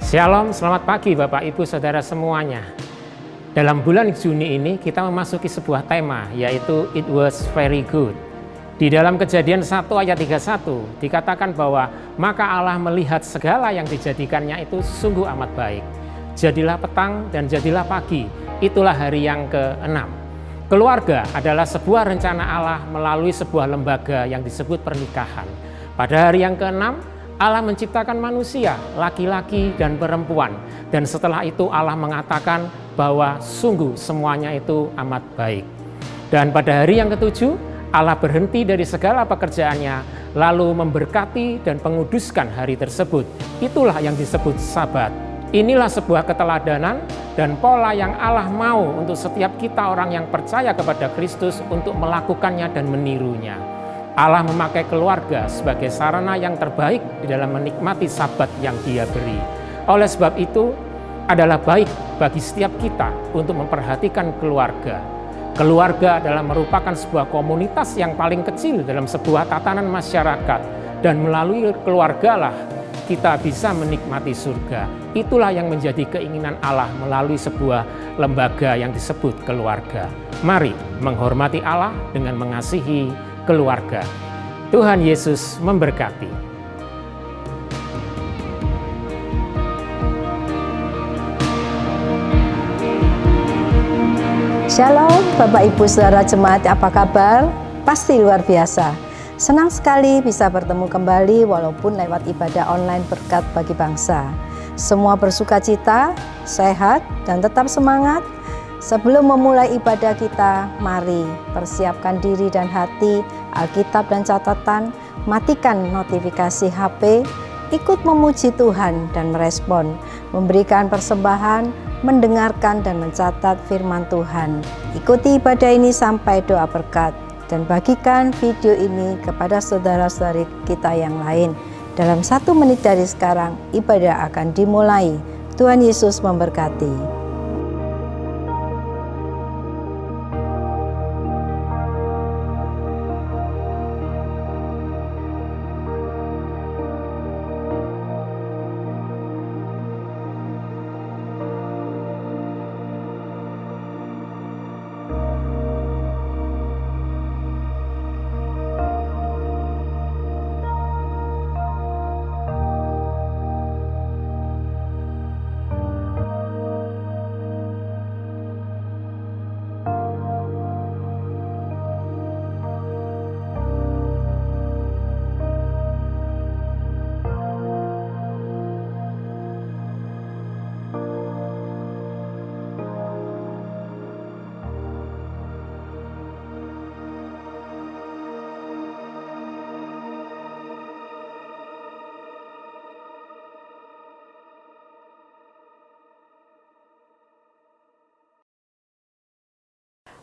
Shalom, selamat pagi Bapak Ibu Saudara semuanya. Dalam bulan Juni ini kita memasuki sebuah tema, yaitu It was very good. Di dalam Kejadian 1 ayat 31 dikatakan bahwa maka Allah melihat segala yang dijadikannya itu sungguh amat baik. Jadilah petang dan jadilah pagi, itulah hari yang ke-6. Keluarga adalah sebuah rencana Allah melalui sebuah lembaga yang disebut pernikahan. Pada hari yang ke-6, Allah menciptakan manusia, laki-laki dan perempuan. Dan setelah itu Allah mengatakan bahwa sungguh semuanya itu amat baik. Dan pada hari yang ke-7, Allah berhenti dari segala pekerjaannya, lalu memberkati dan menguduskan hari tersebut. Itulah yang disebut Sabat. Inilah sebuah keteladanan dan pola yang Allah mau untuk setiap kita orang yang percaya kepada Kristus untuk melakukannya dan menirunya. Allah memakai keluarga sebagai sarana yang terbaik di dalam menikmati Sabat yang Dia beri. Oleh sebab itu, adalah baik bagi setiap kita untuk memperhatikan keluarga. Keluarga adalah merupakan sebuah komunitas yang paling kecil dalam sebuah tatanan masyarakat, dan melalui keluargalah kita bisa menikmati surga. Itulah yang menjadi keinginan Allah melalui sebuah lembaga yang disebut keluarga. Mari menghormati Allah dengan mengasihi keluarga. Tuhan Yesus memberkati. Shalom Bapak Ibu Saudara Jemaat, apa kabar? Pasti luar biasa. Senang sekali bisa bertemu kembali walaupun lewat ibadah online berkat bagi bangsa. Semua bersuka cita, sehat, dan tetap semangat. Sebelum memulai ibadah kita, mari persiapkan diri dan hati, Alkitab dan catatan, matikan notifikasi HP, ikut memuji Tuhan dan merespon, memberikan persembahan, mendengarkan dan mencatat firman Tuhan. Ikuti ibadah ini sampai doa berkat, dan bagikan video ini kepada saudara-saudari kita yang lain. Dalam 1 menit dari sekarang, ibadah akan dimulai. Tuhan Yesus memberkati.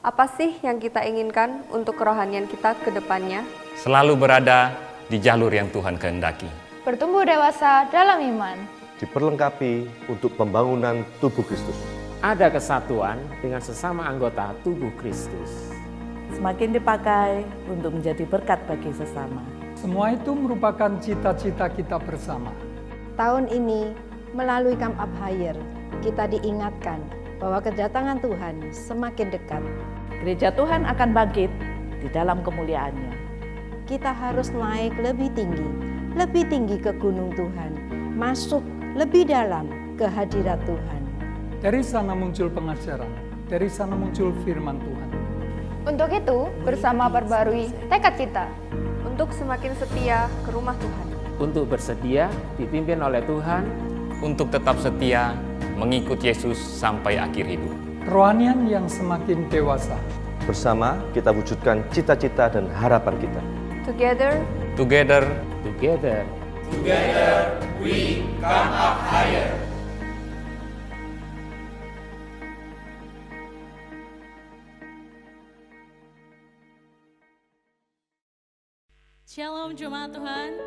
Apa sih yang kita inginkan untuk kerohanian kita ke depannya? Selalu berada di jalur yang Tuhan kehendaki. Bertumbuh dewasa dalam iman. Diperlengkapi untuk pembangunan tubuh Kristus. Ada kesatuan dengan sesama anggota tubuh Kristus. Semakin dipakai untuk menjadi berkat bagi sesama. Semua itu merupakan cita-cita kita bersama. Tahun ini, melalui Camp Up Higher, kita diingatkan bahwa kedatangan Tuhan semakin dekat. Gereja Tuhan akan bangkit di dalam kemuliaannya. Kita harus naik lebih tinggi ke gunung Tuhan, masuk lebih dalam ke hadirat Tuhan. Dari sana muncul pengajaran, dari sana muncul firman Tuhan. Untuk itu, bersama perbarui tekad kita. Untuk semakin setia ke rumah Tuhan. Untuk bersedia dipimpin oleh Tuhan. Untuk tetap setia mengikut Yesus sampai akhir hidup. Kerohanian yang semakin dewasa. Bersama kita wujudkan cita-cita dan harapan kita. Together, Together, we Shalom Jemaat Tuhan,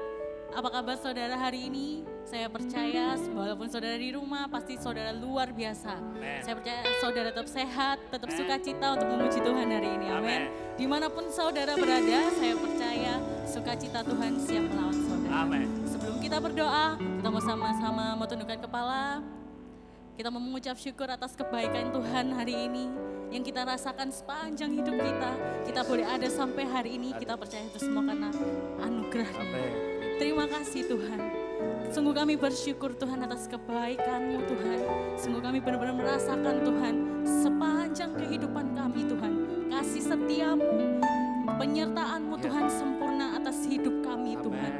apa kabar saudara hari ini? Saya percaya walaupun saudara di rumah pasti saudara luar biasa. Saya percaya saudara tetap sehat, tetap sukacita untuk memuji Tuhan hari ini. Amin. Dimanapun saudara berada, saya percaya sukacita Tuhan siap melawat saudara. Amin. Sebelum kita berdoa, kita mau sama-sama tundukkan kepala. Kita mau mengucap syukur atas kebaikan Tuhan hari ini yang kita rasakan sepanjang hidup kita. Kita boleh ada sampai hari ini, kita percaya itu semua karena anugerah-Nya. Terima kasih Tuhan. Sungguh kami bersyukur Tuhan atas kebaikan-Mu Tuhan. Sungguh kami benar-benar merasakan Tuhan sepanjang kehidupan kami Tuhan. Kasih setia-Mu, penyertaan-Mu Tuhan sempurna atas hidup kami Tuhan.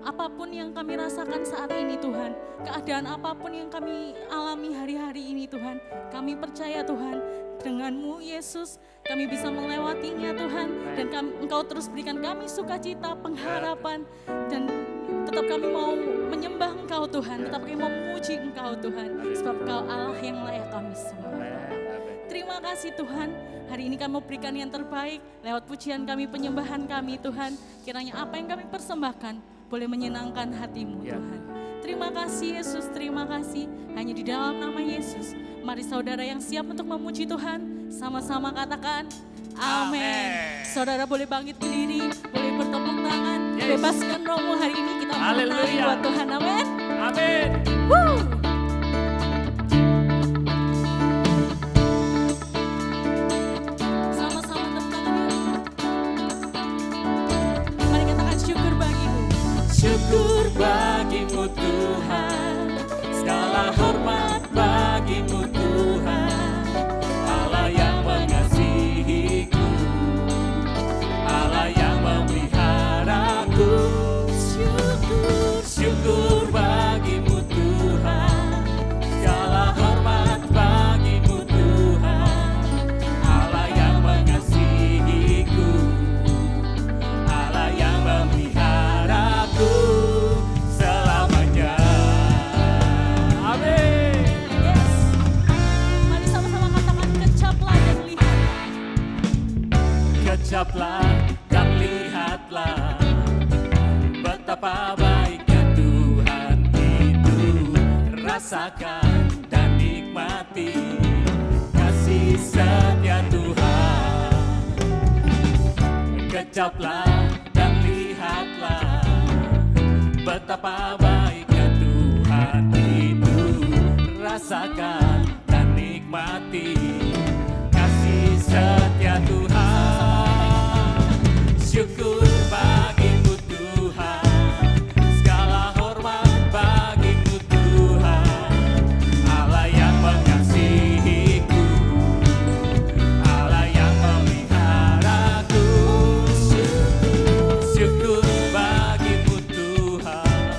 Apapun yang kami rasakan saat ini Tuhan, keadaan apapun yang kami alami hari-hari ini Tuhan, kami percaya Tuhan, dengan-Mu Yesus kami bisa melewatinya Tuhan, dan Engkau terus berikan kami sukacita, pengharapan, dan tetap kami mau menyembah Engkau Tuhan, tetap kami mau memuji Engkau Tuhan, sebab Engkau Allah yang layak kami semua. Terima kasih Tuhan, hari ini kami mau berikan yang terbaik, lewat pujian kami, penyembahan kami Tuhan, kiranya apa yang kami persembahkan boleh menyenangkan hati-Mu Tuhan. Terima kasih Yesus, terima kasih. Hanya di dalam nama Yesus. Mari saudara yang siap untuk memuji Tuhan, sama-sama katakan amin. Saudara boleh bangkit berdiri, boleh bertepuk tangan. Bebaskan rohmu hari ini, kita menari buat Tuhan, amin. Amin. Woo! Sama-sama tepuk tangan yuk. Mari katakan syukur bagimu. Syukur bagimu Tuhan, segala hormat bagimu Tuhan, Allah yang mengasihiku, Allah yang memeliharaku. Syukur bagimu Tuhan, segala hormat bagimu Tuhan, Allah yang mengasihiku, Allah yang memeliharaku selamanya. Amin. Yes. Mari sama-sama katakan kecaplah dan lihat. Kecaplah dan lihatlah betapa baiknya Tuhan itu. Rasakan nikmati kasih setia Tuhan. Kejaplah dan lihatlah betapa baiknya Tuhan itu. Rasakan dan nikmati kasih setia Tuhan. Syukur bagimu Tuhan, segala hormat bagimu Tuhan. Allah yang mengasihiku, Allah yang memeliharaku. Syukur bagimu Tuhan,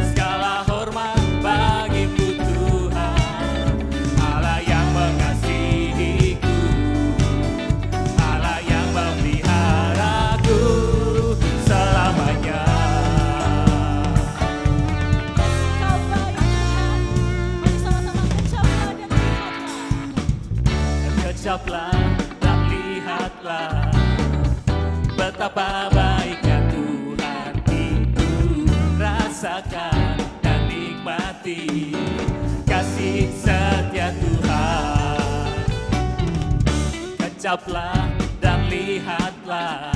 segala hormat bagimu Tuhan. Allah yang mengasihiku, Allah yang memeliharaku selamanya. Kau baik Tuhan. Mari sama-sama kecaplah dan lihatlah. Kejaplah dan lihatlah betapa baiknya Tuhan itu. Rasakan dan nikmati kasih setia Tuhan. Kejaplah dan lihatlah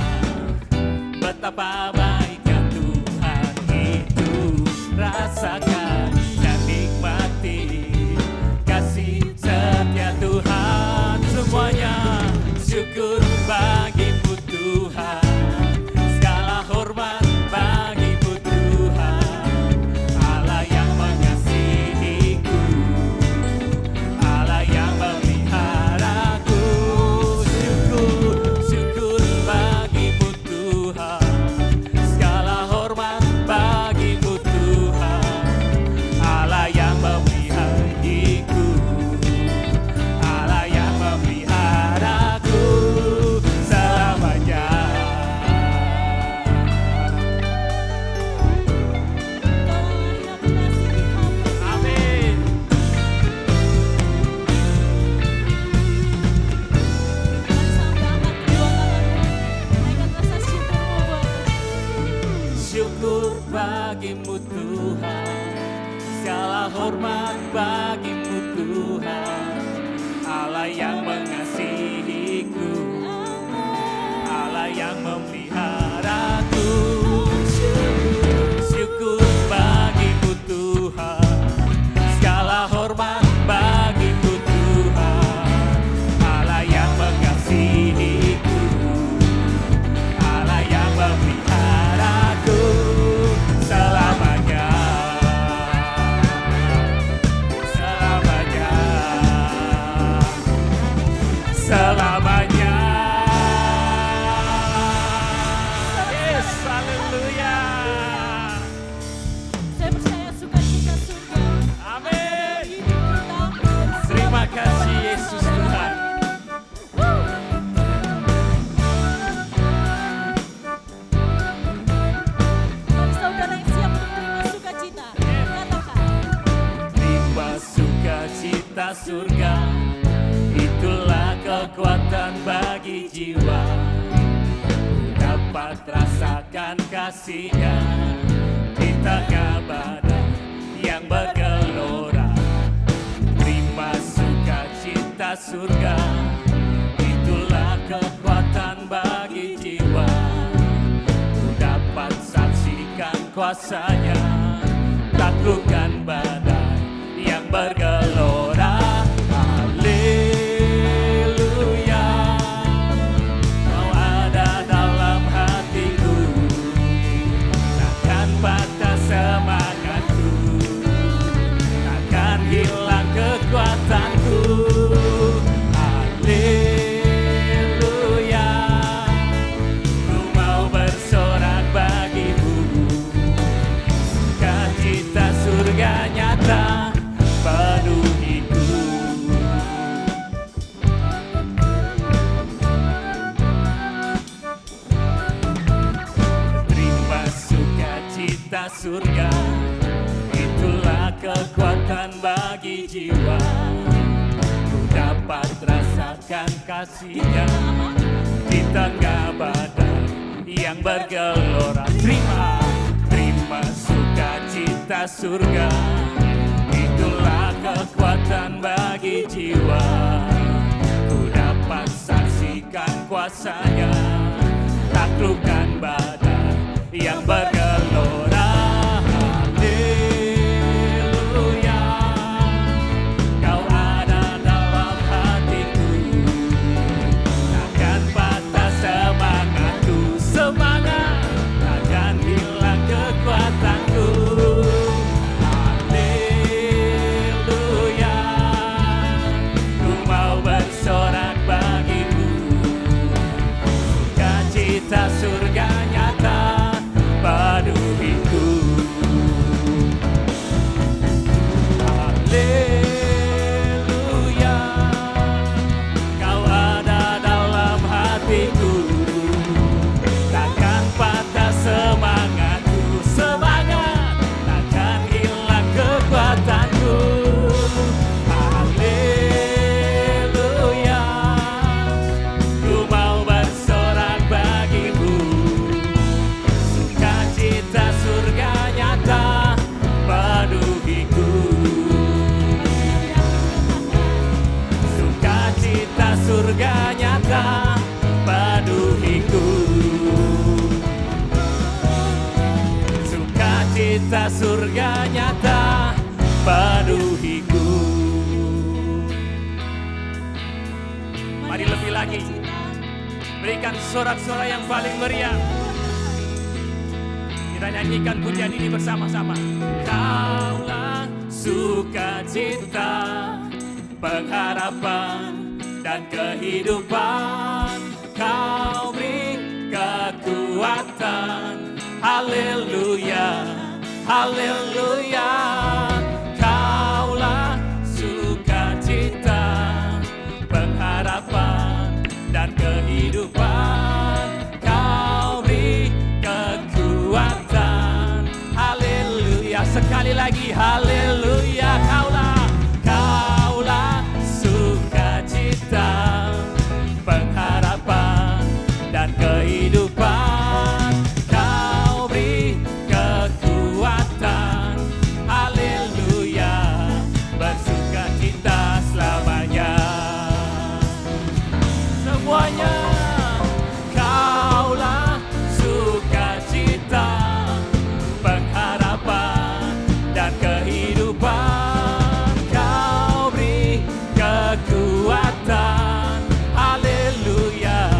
betapa baiknya Tuhan itu. Rasakan dan nikmati kasih setia Tuhan. Semuanya syukur bagimu Tuhan, segala hormat bagimu Tuhan. Allah yang mengasihiku, Allah yang memeliharaku. Syukur bagimu Tuhan, segala hormat bagimu Tuhan. Allah yang memeliharaku, Allah yang memeliharaku selamanya. Amin. Syukur bagimu Tuhan, segala hormat bagimu Tuhan. Allah yang mengasihiku, Allah yang memeliharaku. Syukur bagimu Tuhan, segala hormat bagimu Tuhan. Allah yang mengasihiku, Allah yang memeliharaku selamanya. Selamanya, selamanya. Yes, haleluya. Saya percaya sukacita surga. Amin. Kita Terima kasih Yesus Tuhan. bagi saudara yang siap untuk terima sukacita, katakan. Terima sukacita surga, itulah kekuatan bagi jiwa. Dapat rasakan kasih-Nya di tengah badai yang bergelora. Terima sukacita surga, itulah kekuatan bagi jiwa. Dapat saksikan kuasa-Nya, taklukkan badai yang bergelora. Haleluya, Kau ada dalam hatiku, takkan patah semangatku, takkan hilang kekuatanku. Haleluya, ku mau bersorak bagimu, sukacita surga nyata penuhiku. Terima sukacita surga, itulah kekuatan bagi jiwa. Ku dapat rasakan kasih-Nya di tengah badai yang bergelora. Terima sukacita surga, itulah kekuatan bagi jiwa. Ku dapat saksikan kuasa-Nya, taklukkan badai yang bergelora. Haleluya, Kau ada dalam hatiku, takkan patah semangatku, semangat takkan hilang kekuatanku. Haleluya, ku mau bersorak bagimu, sukacita surga nyata penuhiku. Haleluya, Kau ada dalam hatiku, takkan patah semangatku, semangat takkan hilang kekuatanku. Haleluya, ku mau bersorak bagimu, sukacita surga nyata penuhiku. Sukacita surga nyata penuhiku. Sukacita surga nyata penuhiku. Mari lebih lagi, berikan sorak-sorai yang paling meriah. Kita nyanyikan pujian ini bersama-sama. Kaulah sukacita, pengharapan dan kehidupan. Kau beri kekuatan. Haleluya, haleluya. Kaulah sukacita, pengharapan dan kehidupan. Kau beri kekuatan. Haleluya, sekali lagi haleluya. Kaulah sukacita, pengharapan dan kehidupan. Kau beri kekuatan. Haleluya, bersukacita selamanya. Semuanya. Kaulah sukacita, pengharapan dan kehidupan. Kau beri kekuatan. Haleluya,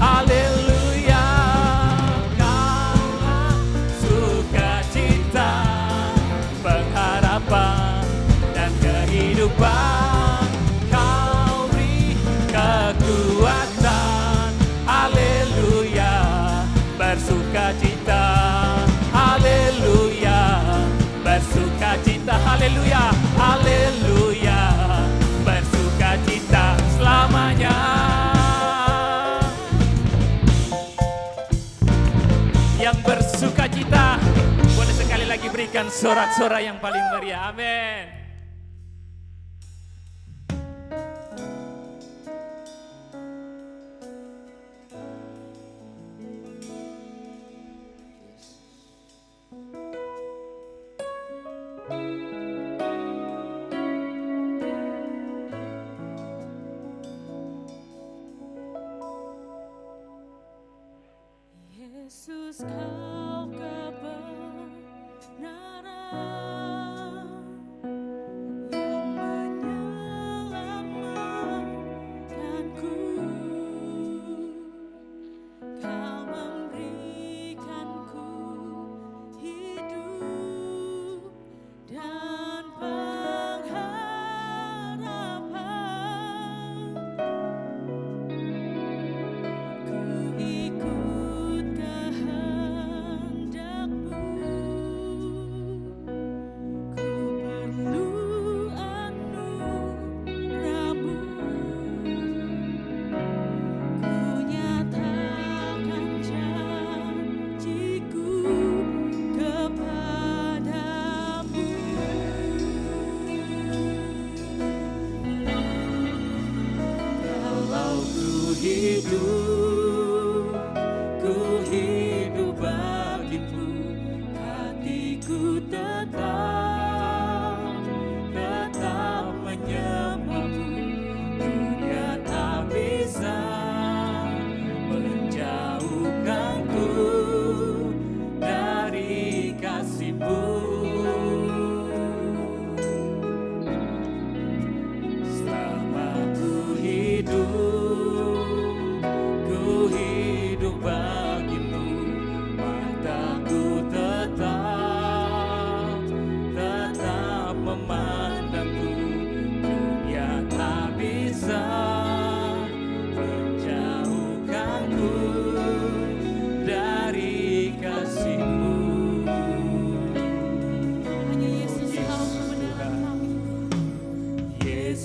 haleluya. Kaulah sukacita, pengharapan dan kehidupan. Kau beri kekuatan. Haleluya, bersukacita. Haleluya, bersukacita. Haleluya, haleluya, bersukacita selamanya. Yang bersukacita boleh sekali lagi berikan sorak-sorai yang paling meriah. Amin. Yesus, Kau kebenaran yang menyelamatkanku. Kau memberikanku hidup dan pengharapan. Ku ikut kehendak-Mu. Ku perlu anugerah-Mu. Ku nyatakan janji-Ku kepadamu. Kalau ku hidup bagimu, hatiku tetap menyembah.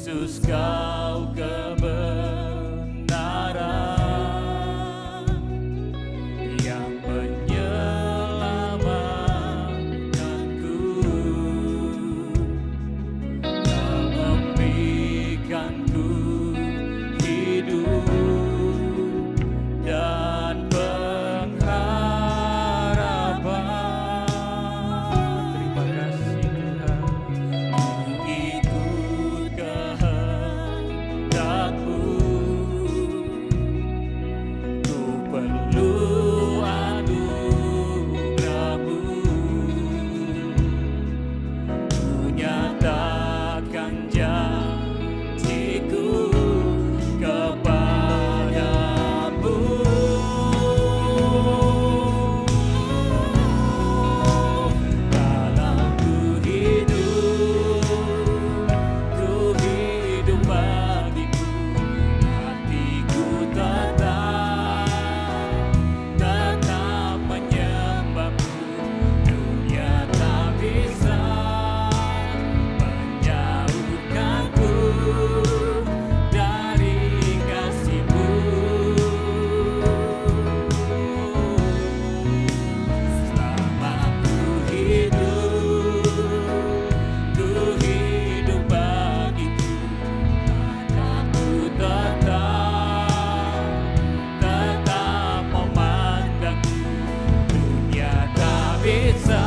Yesus kau kebenaran yang menyelamatkanku, kau memberikanku hidup dan pengharapan. Terima kasih Tuhan, ikut kehendak-Mu. Ku perlu anugerah-Mu, ku nyatakan janjiku kepadamu. Kalau ku hidup bagimu, hatiku tetap menyembah-Mu. Dunia tak bisa menjauhkanku dari kasih-Mu. Selama ku hidup bagiku, maka ku tetap memandangmu. Dunia tak bisa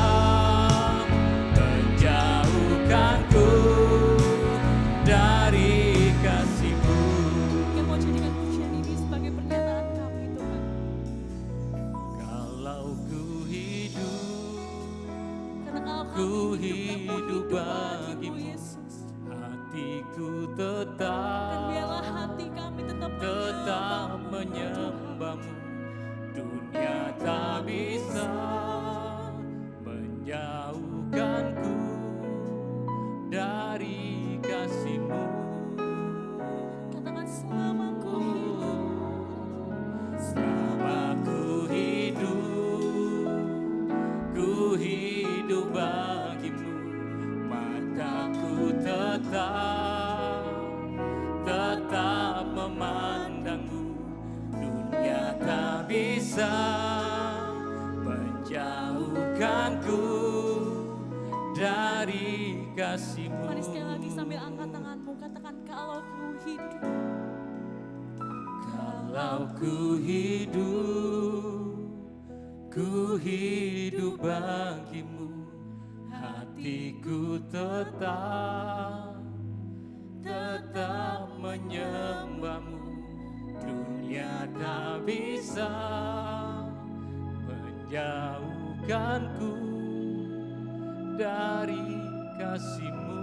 menjauhkanku dari kasih-Mu. Yang mau jadikan pujian ini sebagai pernyataan kami Tuhan. Kalau ku Karena kalau kami hidup bagimu bagimu, Yesus, hatiku dan biarlah tetap hati kami tetap menyembah-Mu. Dunia tak bisa menjauhkanku dari kasih-Mu. Katakan selama ku hidup, Selama ku hidup bagimu, maka ku tetap memandangmu. Dunia tak bisa menjauhkanku dari kasih-Mu. mari sekali lagi sambil angkat tanganmu, katakan kalau ku hidup. Kalau ku hidup bagimu, hatiku tetap menyembah-Mu. Dunia tak bisa menjauhkanku dari kasih-Mu.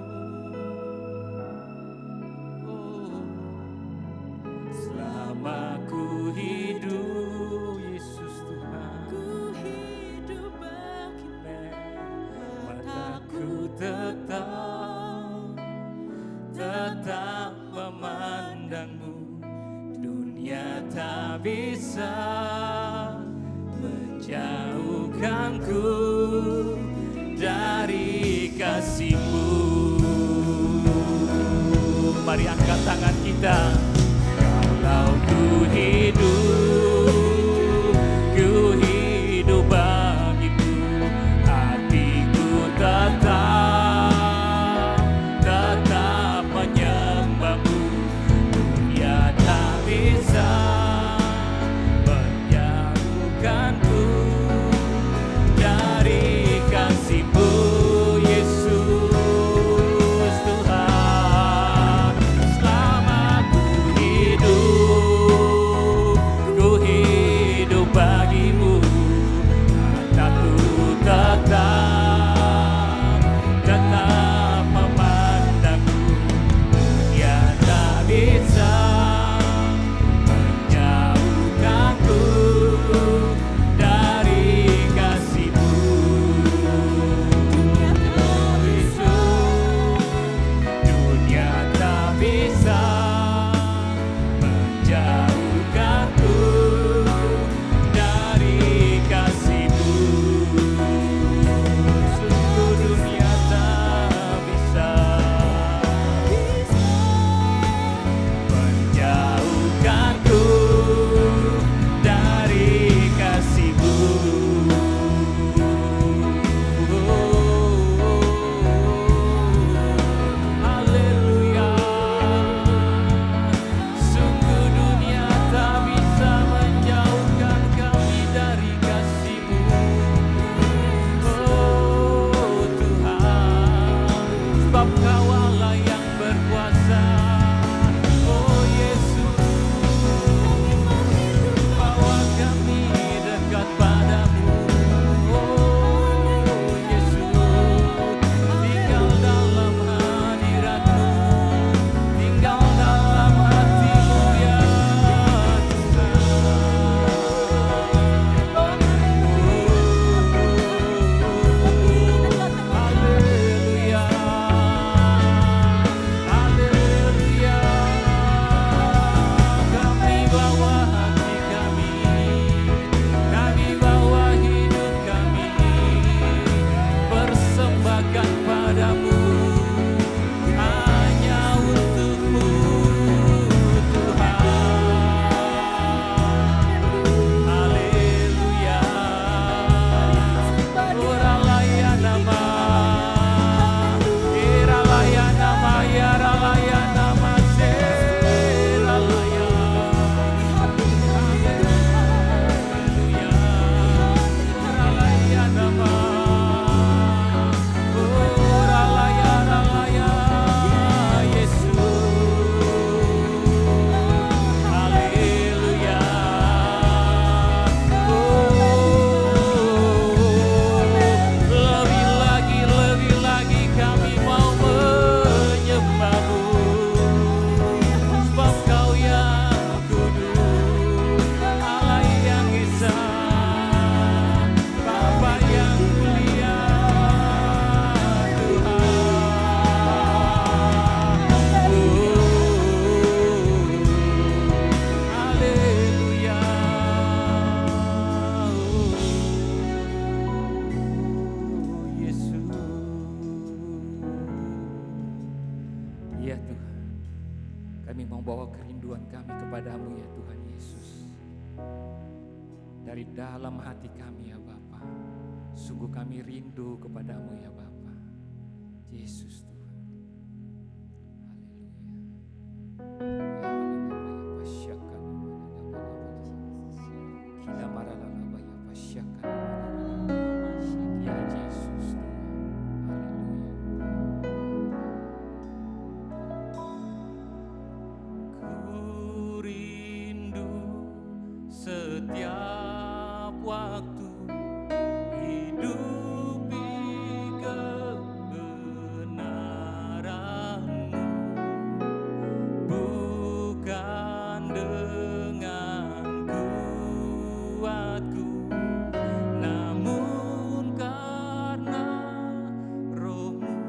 Selama ku hidup, Yesus Tuhan, Ku hidup bagimu, mataku tetap memandangmu. Dunia tak bisa menjauhkanku dari kasih-Mu. Mari angkat tangan kita. Kalau ku hidup bagimu, hatiku tetap menyembah-Mu. Dunia tak bisa menjauhkanku dari kasih-Mu, Yesus Tuhan. Selama ku hidup Ya Tuhan, kami mau bawa kerinduan kami kepadamu ya Tuhan Yesus. Dari dalam hati kami ya Bapa, sungguh kami rindu kepadamu ya Bapa. Yesus Tuhan. Setiap waktu hidupi kebenaran-Mu, bukan dengan kuatku, namun karena Roh-Mu.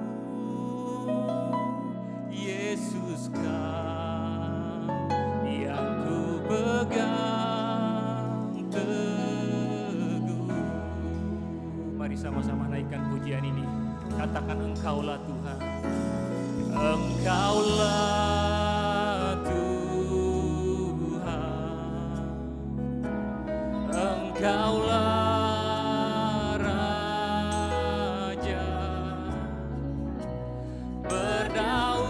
Yesus, Kau yang ku pegang. Mari sama-sama naikkan pujian ini. Katakan Engkaulah Tuhan. Engkaulah Tuhan. Engkaulah Raja. Berdaulat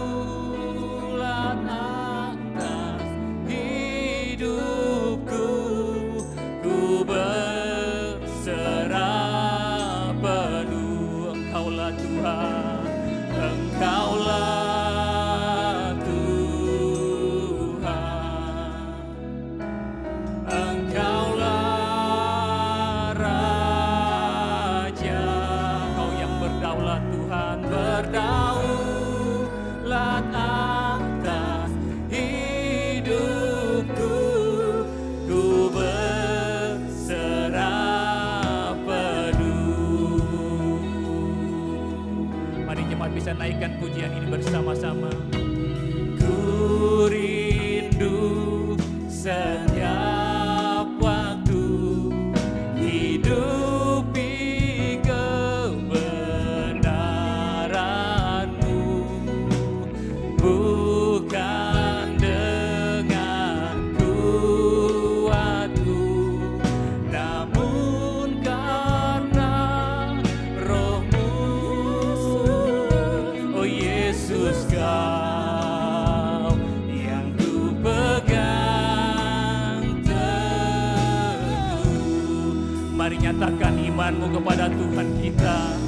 atas hidupku. Ku berserah. Tuhan, Engkaulah Tuhan, Engkaulah Raja, Kau yang berdaulat Tuhan, berdaulat atas hidupku, ku berserah. Bisa naikkan pujian ini bersama-sama. Ku rindu setiap waktu hidupi kebenaran-Mu, bukan dengan kuatku, namun karena Roh-Mu. Yesus, Kau yang ku pegang teguh. Mari nyatakan imanmu kepada Tuhan kita.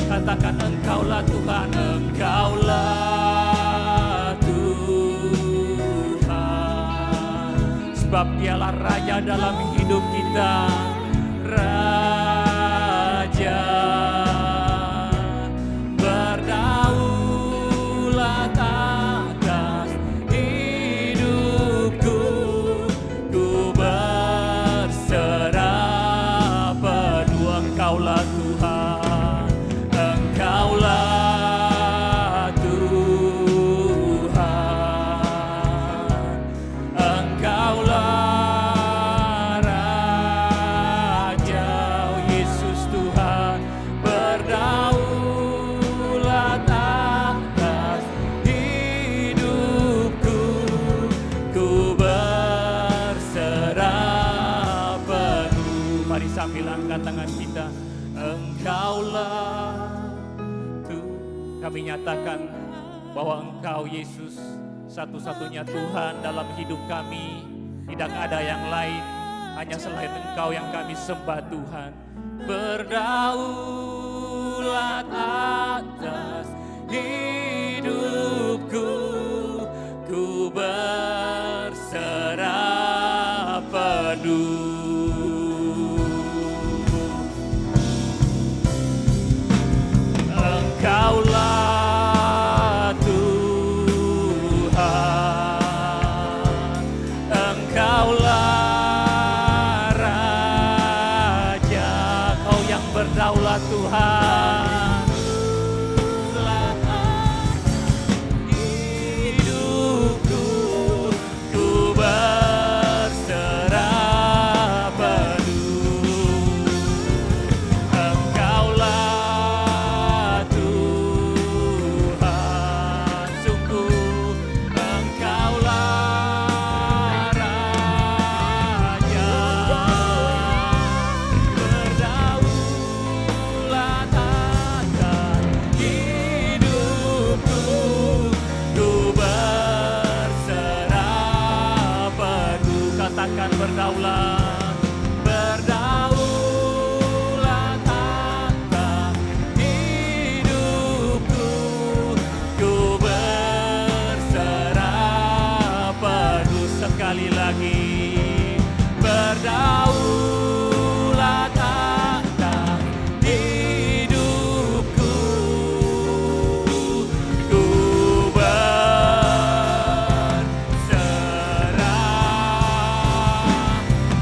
Katakan Engkaulah Tuhan, Engkaulah Tuhan. Sebab Dialah Raja dalam hidup kita. Raja berdaulat atas hidupku, ku berserah penuh. Engkaulah Tuhan, Engkaulah Tuhan, Engkaulah Raja. Oh Yesus Tuhan, berdaulat atas hidupku, ku berserah penuh. Mari sambil angkat tangan kita. Engkaulah Tuhan, kami nyatakan bahwa Engkau Yesus satu-satunya Tuhan dalam hidup kami. Tidak ada yang lain, hanya selain Engkau yang kami sembah Tuhan. berdaulat atas hidupku, ku berserah penuh. Engkaulah Tuhan, Engkaulah Raja, Kau yang berdaulat Tuhan. Tuhan berdaulat. Berdaulat atas hidupku, ku berserah penuh. Sekali lagi, berdaulat atas hidupku, ku berserah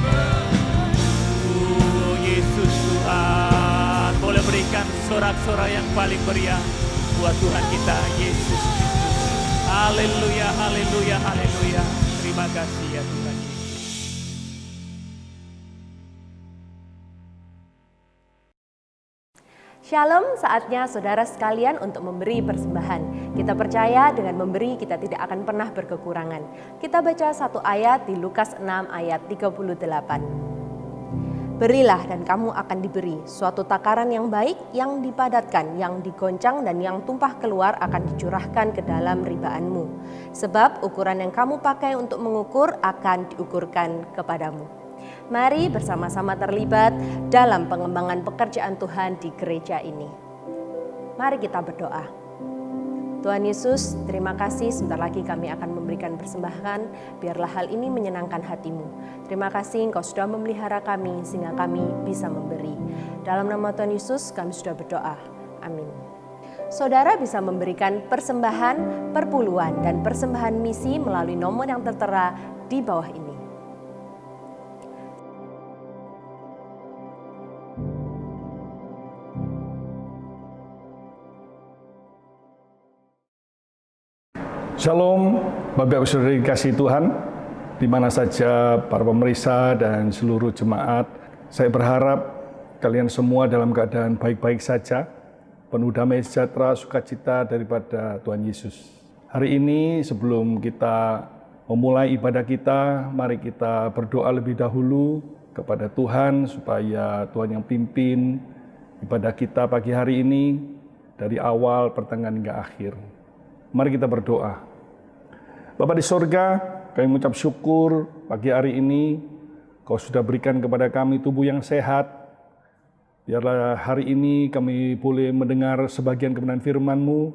penuh. Yesus Tuhan, boleh berikan sorak-sorai yang paling meriah buat Tuhan kita, Yesus Kristus. Haleluya, haleluya, haleluya. Terima kasih ya Tuhan Yesus. Shalom, saatnya saudara sekalian untuk memberi persembahan. Kita percaya dengan memberi kita tidak akan pernah berkekurangan. Kita baca satu ayat di Lukas 6 ayat 38. Berilah dan kamu akan diberi, suatu takaran yang baik, yang dipadatkan, yang digoncang dan yang tumpah keluar akan dicurahkan ke dalam ribaanmu. Sebab ukuran yang kamu pakai untuk mengukur akan diukurkan kepadamu. Mari bersama-sama terlibat dalam pengembangan pekerjaan Tuhan di gereja ini. Mari kita berdoa. Tuhan Yesus, terima kasih, sebentar lagi kami akan memberikan persembahan, biarlah hal ini menyenangkan hati-Mu. Terima kasih Engkau sudah memelihara kami sehingga kami bisa memberi. Dalam nama Tuhan Yesus kami sudah berdoa. Amin. Saudara bisa memberikan persembahan perpuluhan dan persembahan misi melalui nomor yang tertera di bawah ini. Shalom, Bapak Ibu Saudara dikasihi Tuhan, di mana saja para pemirsa dan seluruh jemaat. Saya berharap kalian semua dalam keadaan baik-baik saja, penuh damai sejahtera, sukacita daripada Tuhan Yesus. Hari ini sebelum kita memulai ibadah kita, mari kita berdoa lebih dahulu kepada Tuhan supaya Tuhan yang pimpin ibadah kita pagi hari ini dari awal, pertengahan hingga akhir. Mari kita berdoa. Bapa di sorga, kami mengucap syukur pagi hari ini Kau sudah berikan kepada kami tubuh yang sehat. Biarlah hari ini kami boleh mendengar sebagian kebenaran firman-Mu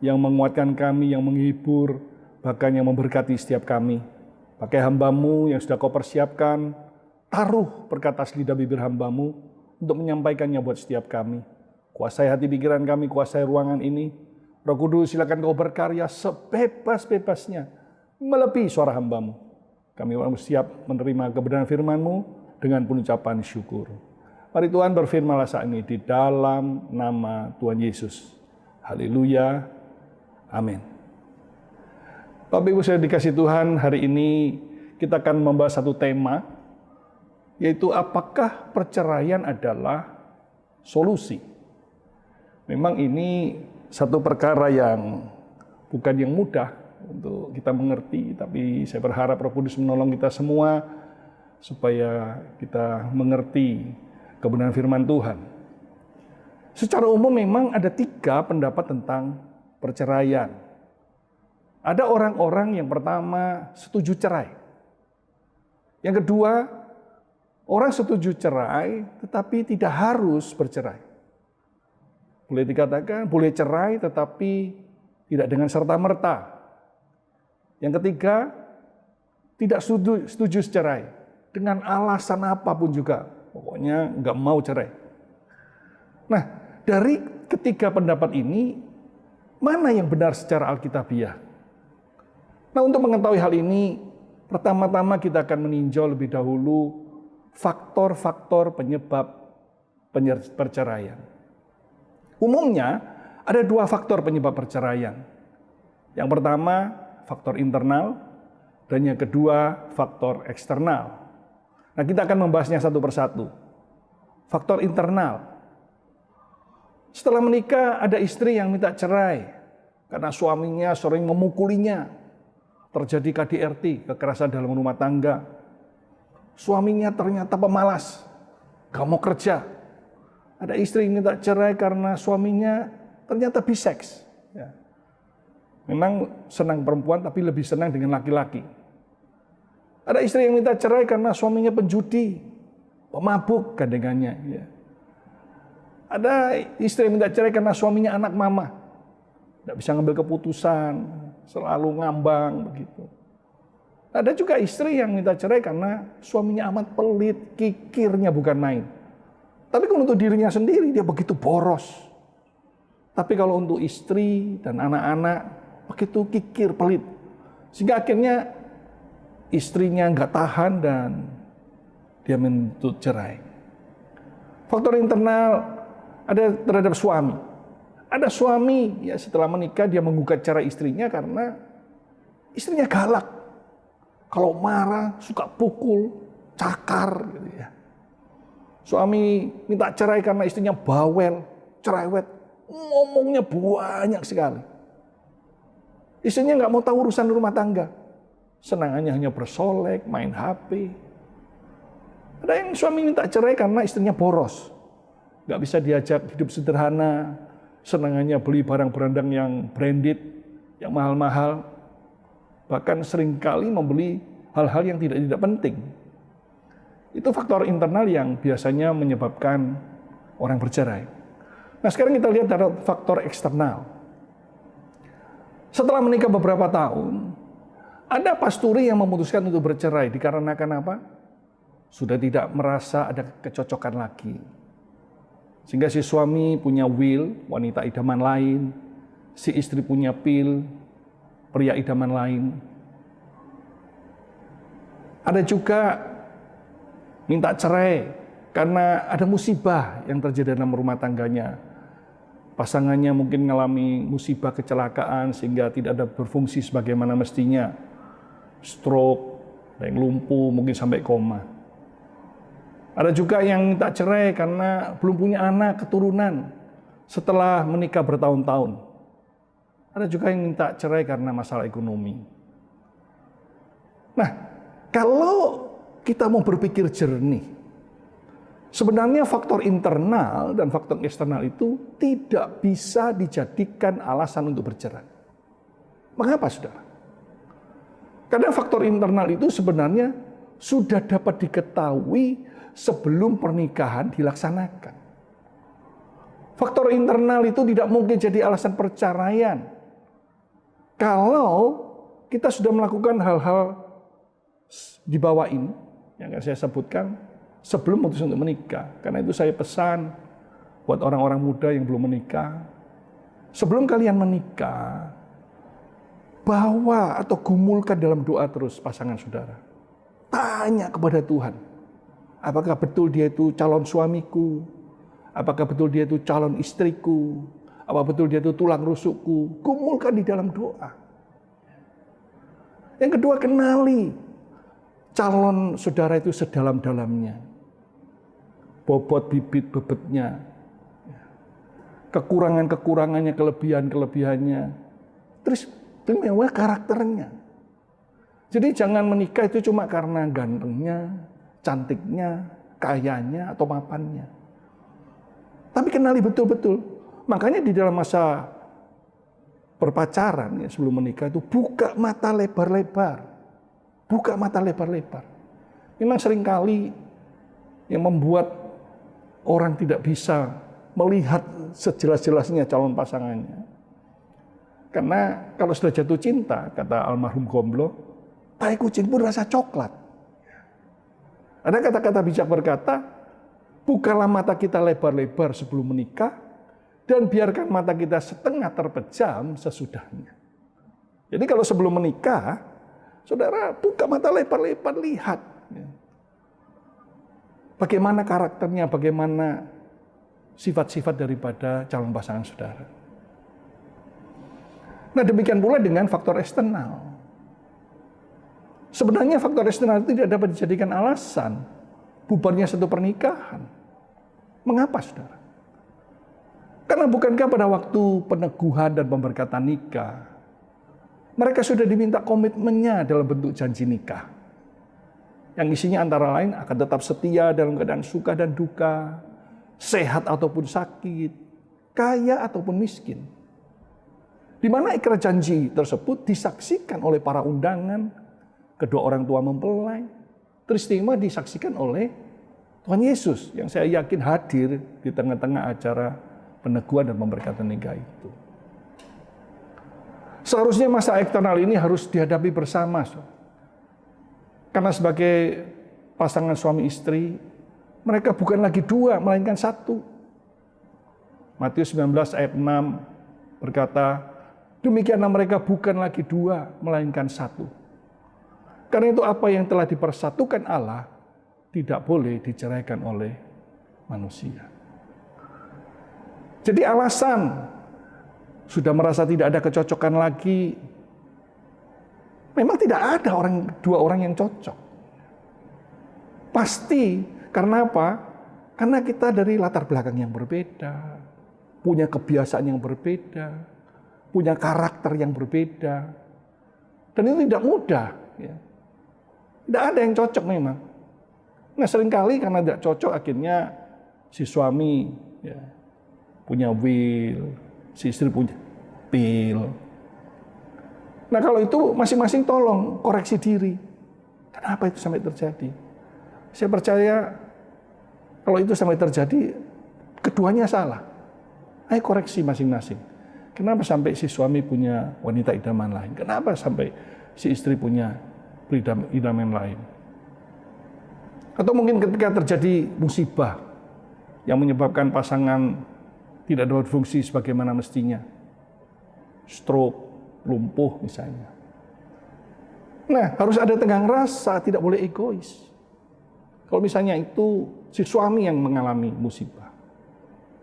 yang menguatkan kami, yang menghibur, bahkan yang memberkati setiap kami. Pakai hamba-Mu yang sudah Kau persiapkan, taruh perkata lidah bibir hamba-Mu untuk menyampaikannya buat setiap kami. Kuasai hati pikiran kami, kuasai ruangan ini. Roh Kudus, silakan Kau berkarya sebebas-bebasnya melebihi suara hamba-Mu. Kami siap menerima kebenaran firman-Mu dengan pengucapan syukur. Mari Tuhan berfirman-Lah saat ini di dalam nama Tuhan Yesus. Haleluya. Amin. Bapak Ibu saya dikasih Tuhan, hari ini kita akan membahas satu tema, yaitu apakah perceraian adalah solusi? Memang ini satu perkara yang bukan yang mudah untuk kita mengerti, tapi saya berharap Roh Kudus menolong kita semua supaya kita mengerti kebenaran firman Tuhan. Secara umum memang ada 3 pendapat tentang perceraian. Ada orang-orang yang pertama setuju cerai. Yang kedua, orang setuju cerai tetapi tidak harus bercerai. Boleh dikatakan boleh cerai tetapi tidak dengan serta-merta. Yang ketiga, tidak setuju cerai dengan alasan apapun juga. Pokoknya nggak mau cerai. Nah, dari ketiga pendapat ini, mana yang benar secara alkitabiah? Nah, untuk mengetahui hal ini, pertama-tama kita akan meninjau lebih dahulu faktor-faktor penyebab perceraian. Umumnya ada 2 faktor penyebab perceraian. Yang pertama, faktor internal, dan yang kedua, faktor eksternal. Nah, kita akan membahasnya satu persatu. Faktor internal. Setelah menikah, ada istri yang minta cerai karena suaminya sering memukulinya. Terjadi KDRT, kekerasan dalam rumah tangga. Suaminya ternyata pemalas, gak mau kerja. Ada istri yang minta cerai karena suaminya ternyata biseks. Memang senang perempuan tapi lebih senang dengan laki-laki. Ada istri yang minta cerai karena suaminya penjudi, pemabuk gandengannya. Ya. Ada istri yang minta cerai karena suaminya anak mama, tidak bisa ngambil keputusan, selalu ngambang begitu. Ada juga istri yang minta cerai karena suaminya amat pelit, kikirnya bukan main. Tapi kalau untuk dirinya sendiri dia begitu boros. Tapi kalau untuk istri dan anak-anak begitu kikir, pelit. Sehingga akhirnya istrinya nggak tahan dan dia menuntut cerai. Faktor internal ada terhadap suami. Ada suami ya setelah menikah dia menggugat cerai istrinya karena istrinya galak. Kalau marah suka pukul, cakar gitu ya. Suami minta cerai karena istrinya bawel, cerewet, ngomongnya banyak sekali. Istrinya nggak mau tahu urusan rumah tangga. Senangannya hanya bersolek, main HP. Ada yang suami minta cerai karena istrinya boros. Nggak bisa diajak hidup sederhana. Senangannya beli barang berandang yang branded, yang mahal-mahal. Bahkan seringkali membeli hal-hal yang tidak penting. Itu faktor internal yang biasanya menyebabkan orang bercerai. Nah sekarang kita lihat dari faktor eksternal. Setelah menikah beberapa tahun, ada pasturi yang memutuskan untuk bercerai dikarenakan apa? Sudah tidak merasa ada kecocokan lagi. Sehingga si suami punya Will, wanita idaman lain. Si istri punya Phil, pria idaman lain. Ada juga minta cerai karena ada musibah yang terjadi dalam rumah tangganya. Pasangannya mungkin mengalami musibah kecelakaan sehingga tidak ada berfungsi sebagaimana mestinya. Stroke, ada yang lumpuh, mungkin sampai koma. Ada juga yang minta cerai karena belum punya anak, keturunan setelah menikah bertahun-tahun. Ada juga yang minta cerai karena masalah ekonomi. Nah, kalau kita mau berpikir jernih, sebenarnya faktor internal dan faktor eksternal itu tidak bisa dijadikan alasan untuk bercerai. Mengapa, saudara? Karena faktor internal itu sebenarnya sudah dapat diketahui sebelum pernikahan dilaksanakan. Faktor internal itu tidak mungkin jadi alasan perceraian. Kalau kita sudah melakukan hal-hal di bawah ini, yang saya sebutkan, sebelum memutuskan untuk menikah. Karena itu saya pesan buat orang-orang muda yang belum menikah, sebelum kalian menikah, bawa atau gumulkan dalam doa terus pasangan saudara. Tanya kepada Tuhan, apakah betul dia itu calon suamiku? Apakah betul dia itu calon istriku? Apa betul dia itu tulang rusukku? Gumulkan di dalam doa. Yang kedua, kenali calon saudara itu sedalam-dalamnya. Bobot bibit bebetnya. Kekurangan-kekurangannya, kelebihan-kelebihannya. Terus istimewa karakternya. Jadi jangan menikah itu cuma karena gantengnya, cantiknya, kayanya, atau mapannya. Tapi kenali betul-betul. Makanya di dalam masa berpacaran ya, sebelum menikah itu buka mata lebar-lebar. Buka mata lebar-lebar. Memang seringkali yang membuat orang tidak bisa melihat sejelas-jelasnya calon pasangannya. Karena kalau sudah jatuh cinta, kata almarhum Gomblo, tai kucing pun rasa coklat. Ada kata-kata bijak berkata, bukalah mata kita lebar-lebar sebelum menikah, dan biarkan mata kita setengah terpejam sesudahnya. Jadi kalau sebelum menikah, saudara buka mata lebar-lebar, lihat. Bagaimana karakternya, bagaimana sifat-sifat daripada calon pasangan saudara. Nah demikian pula dengan faktor eksternal. Sebenarnya faktor eksternal itu tidak dapat dijadikan alasan bubarnya satu pernikahan. Mengapa, saudara? Karena bukankah pada waktu peneguhan dan pemberkatan nikah, mereka sudah diminta komitmennya dalam bentuk janji nikah. Yang isinya antara lain akan tetap setia dalam keadaan suka dan duka, sehat ataupun sakit, kaya ataupun miskin. Di mana ikrar janji tersebut disaksikan oleh para undangan, kedua orang tua mempelai. Teristimewa disaksikan oleh Tuhan Yesus yang saya yakin hadir di tengah-tengah acara peneguhan dan pemberkatan nikah itu. Seharusnya masa eksternal ini harus dihadapi bersama. Karena sebagai pasangan suami istri, mereka bukan lagi dua, melainkan satu. Matius 19 ayat 6 berkata, demikianlah mereka bukan lagi dua, melainkan satu. Karena itu apa yang telah dipersatukan Allah tidak boleh diceraikan oleh manusia. Jadi alasan sudah merasa tidak ada kecocokan lagi, memang tidak ada dua orang yang cocok. Pasti, karena apa? Karena kita dari latar belakang yang berbeda, punya kebiasaan yang berbeda, punya karakter yang berbeda. Dan itu tidak mudah. Ya. Tidak ada yang cocok memang. Nah seringkali karena tidak cocok akhirnya si suami ya, punya will, si istri punya pil. Nah kalau itu masing-masing tolong koreksi diri. Kenapa itu sampai terjadi? Saya percaya kalau itu sampai terjadi, keduanya salah. Ayo koreksi masing-masing. Kenapa sampai si suami punya wanita idaman lain? Kenapa sampai si istri punya idaman lain? Atau mungkin ketika terjadi musibah yang menyebabkan pasangan tidak dapat fungsi sebagaimana mestinya. Stroke, lumpuh misalnya. Nah, harus ada tenggang rasa, tidak boleh egois. Kalau misalnya itu si suami yang mengalami musibah.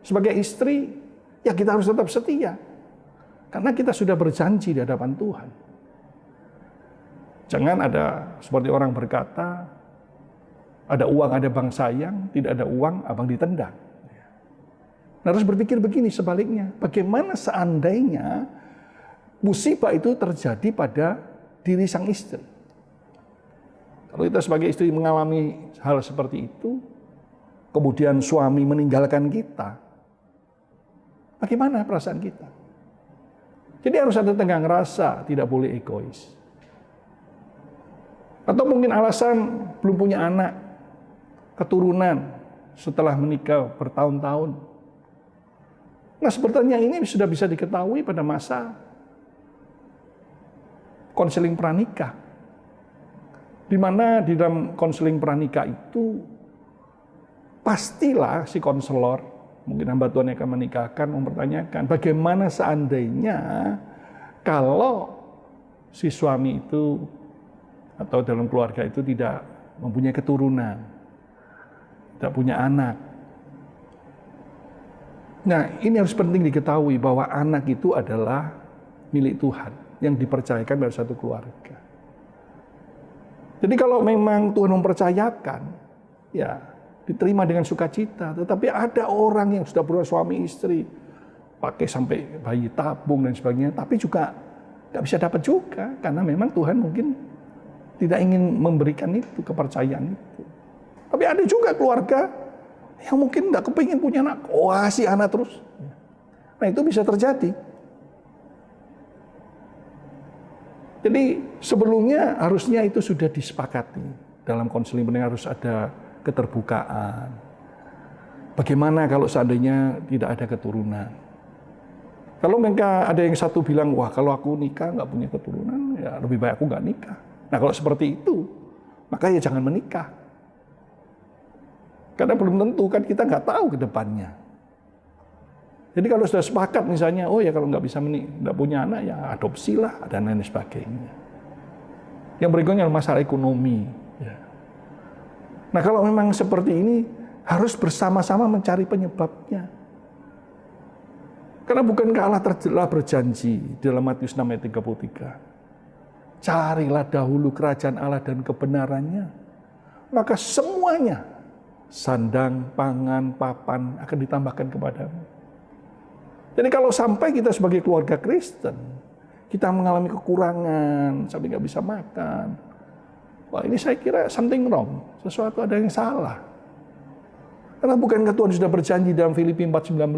Sebagai istri, ya kita harus tetap setia. Karena kita sudah berjanji di hadapan Tuhan. Jangan ada seperti orang berkata, ada uang ada bang sayang, tidak ada uang abang ditendang. Nah, harus berpikir begini sebaliknya. Bagaimana seandainya musibah itu terjadi pada diri sang istri? Kalau kita sebagai istri mengalami hal seperti itu, kemudian suami meninggalkan kita, bagaimana perasaan kita? Jadi harus ada tenggang rasa, tidak boleh egois. Atau mungkin alasan belum punya anak, keturunan setelah menikah bertahun-tahun. Nah, sepertinya ini sudah bisa diketahui pada masa konseling pranikah. Di mana di dalam konseling pranikah itu pastilah si konselor, mungkin hamba Tuhan yang akan menikahkan, mempertanyakan bagaimana seandainya kalau si suami itu atau dalam keluarga itu tidak mempunyai keturunan, tidak punya anak. Nah, ini harus penting diketahui bahwa anak itu adalah milik Tuhan yang dipercayakan pada satu keluarga. Jadi kalau memang Tuhan mempercayakan, ya diterima dengan sukacita. Tetapi ada orang yang sudah punya suami istri, pakai sampai bayi tabung dan sebagainya, tapi juga nggak bisa dapat juga karena memang Tuhan mungkin tidak ingin memberikan itu, kepercayaan itu. Tapi ada juga keluarga yang mungkin nggak kepingin punya anak, kasih anak terus. Nah itu bisa terjadi. Jadi sebelumnya harusnya itu sudah disepakati. Dalam konseling pernikahan harus ada keterbukaan. Bagaimana kalau seandainya tidak ada keturunan? Kalau mereka ada yang satu bilang, wah kalau aku nikah nggak punya keturunan, ya lebih baik aku nggak nikah. Nah kalau seperti itu, maka ya jangan menikah. Karena belum tentu kan kita nggak tahu ke depannya. Jadi kalau sudah sepakat misalnya, oh ya kalau nggak bisa nggak punya anak ya adopsilah dan lain sebagainya. Yang berikutnya adalah masalah ekonomi. Ya. Nah kalau memang seperti ini harus bersama-sama mencari penyebabnya. Karena bukankah Allah telah berjanji dalam Matius 6 ayat 33. Carilah dahulu kerajaan Allah dan kebenarannya. Maka semuanya, sandang, pangan, papan akan ditambahkan kepadamu. Jadi kalau sampai kita sebagai keluarga Kristen, kita mengalami kekurangan, sampai nggak bisa makan, wah ini saya kira something wrong, sesuatu ada yang salah. Karena bukankah Tuhan sudah berjanji dalam Filipi 4:19,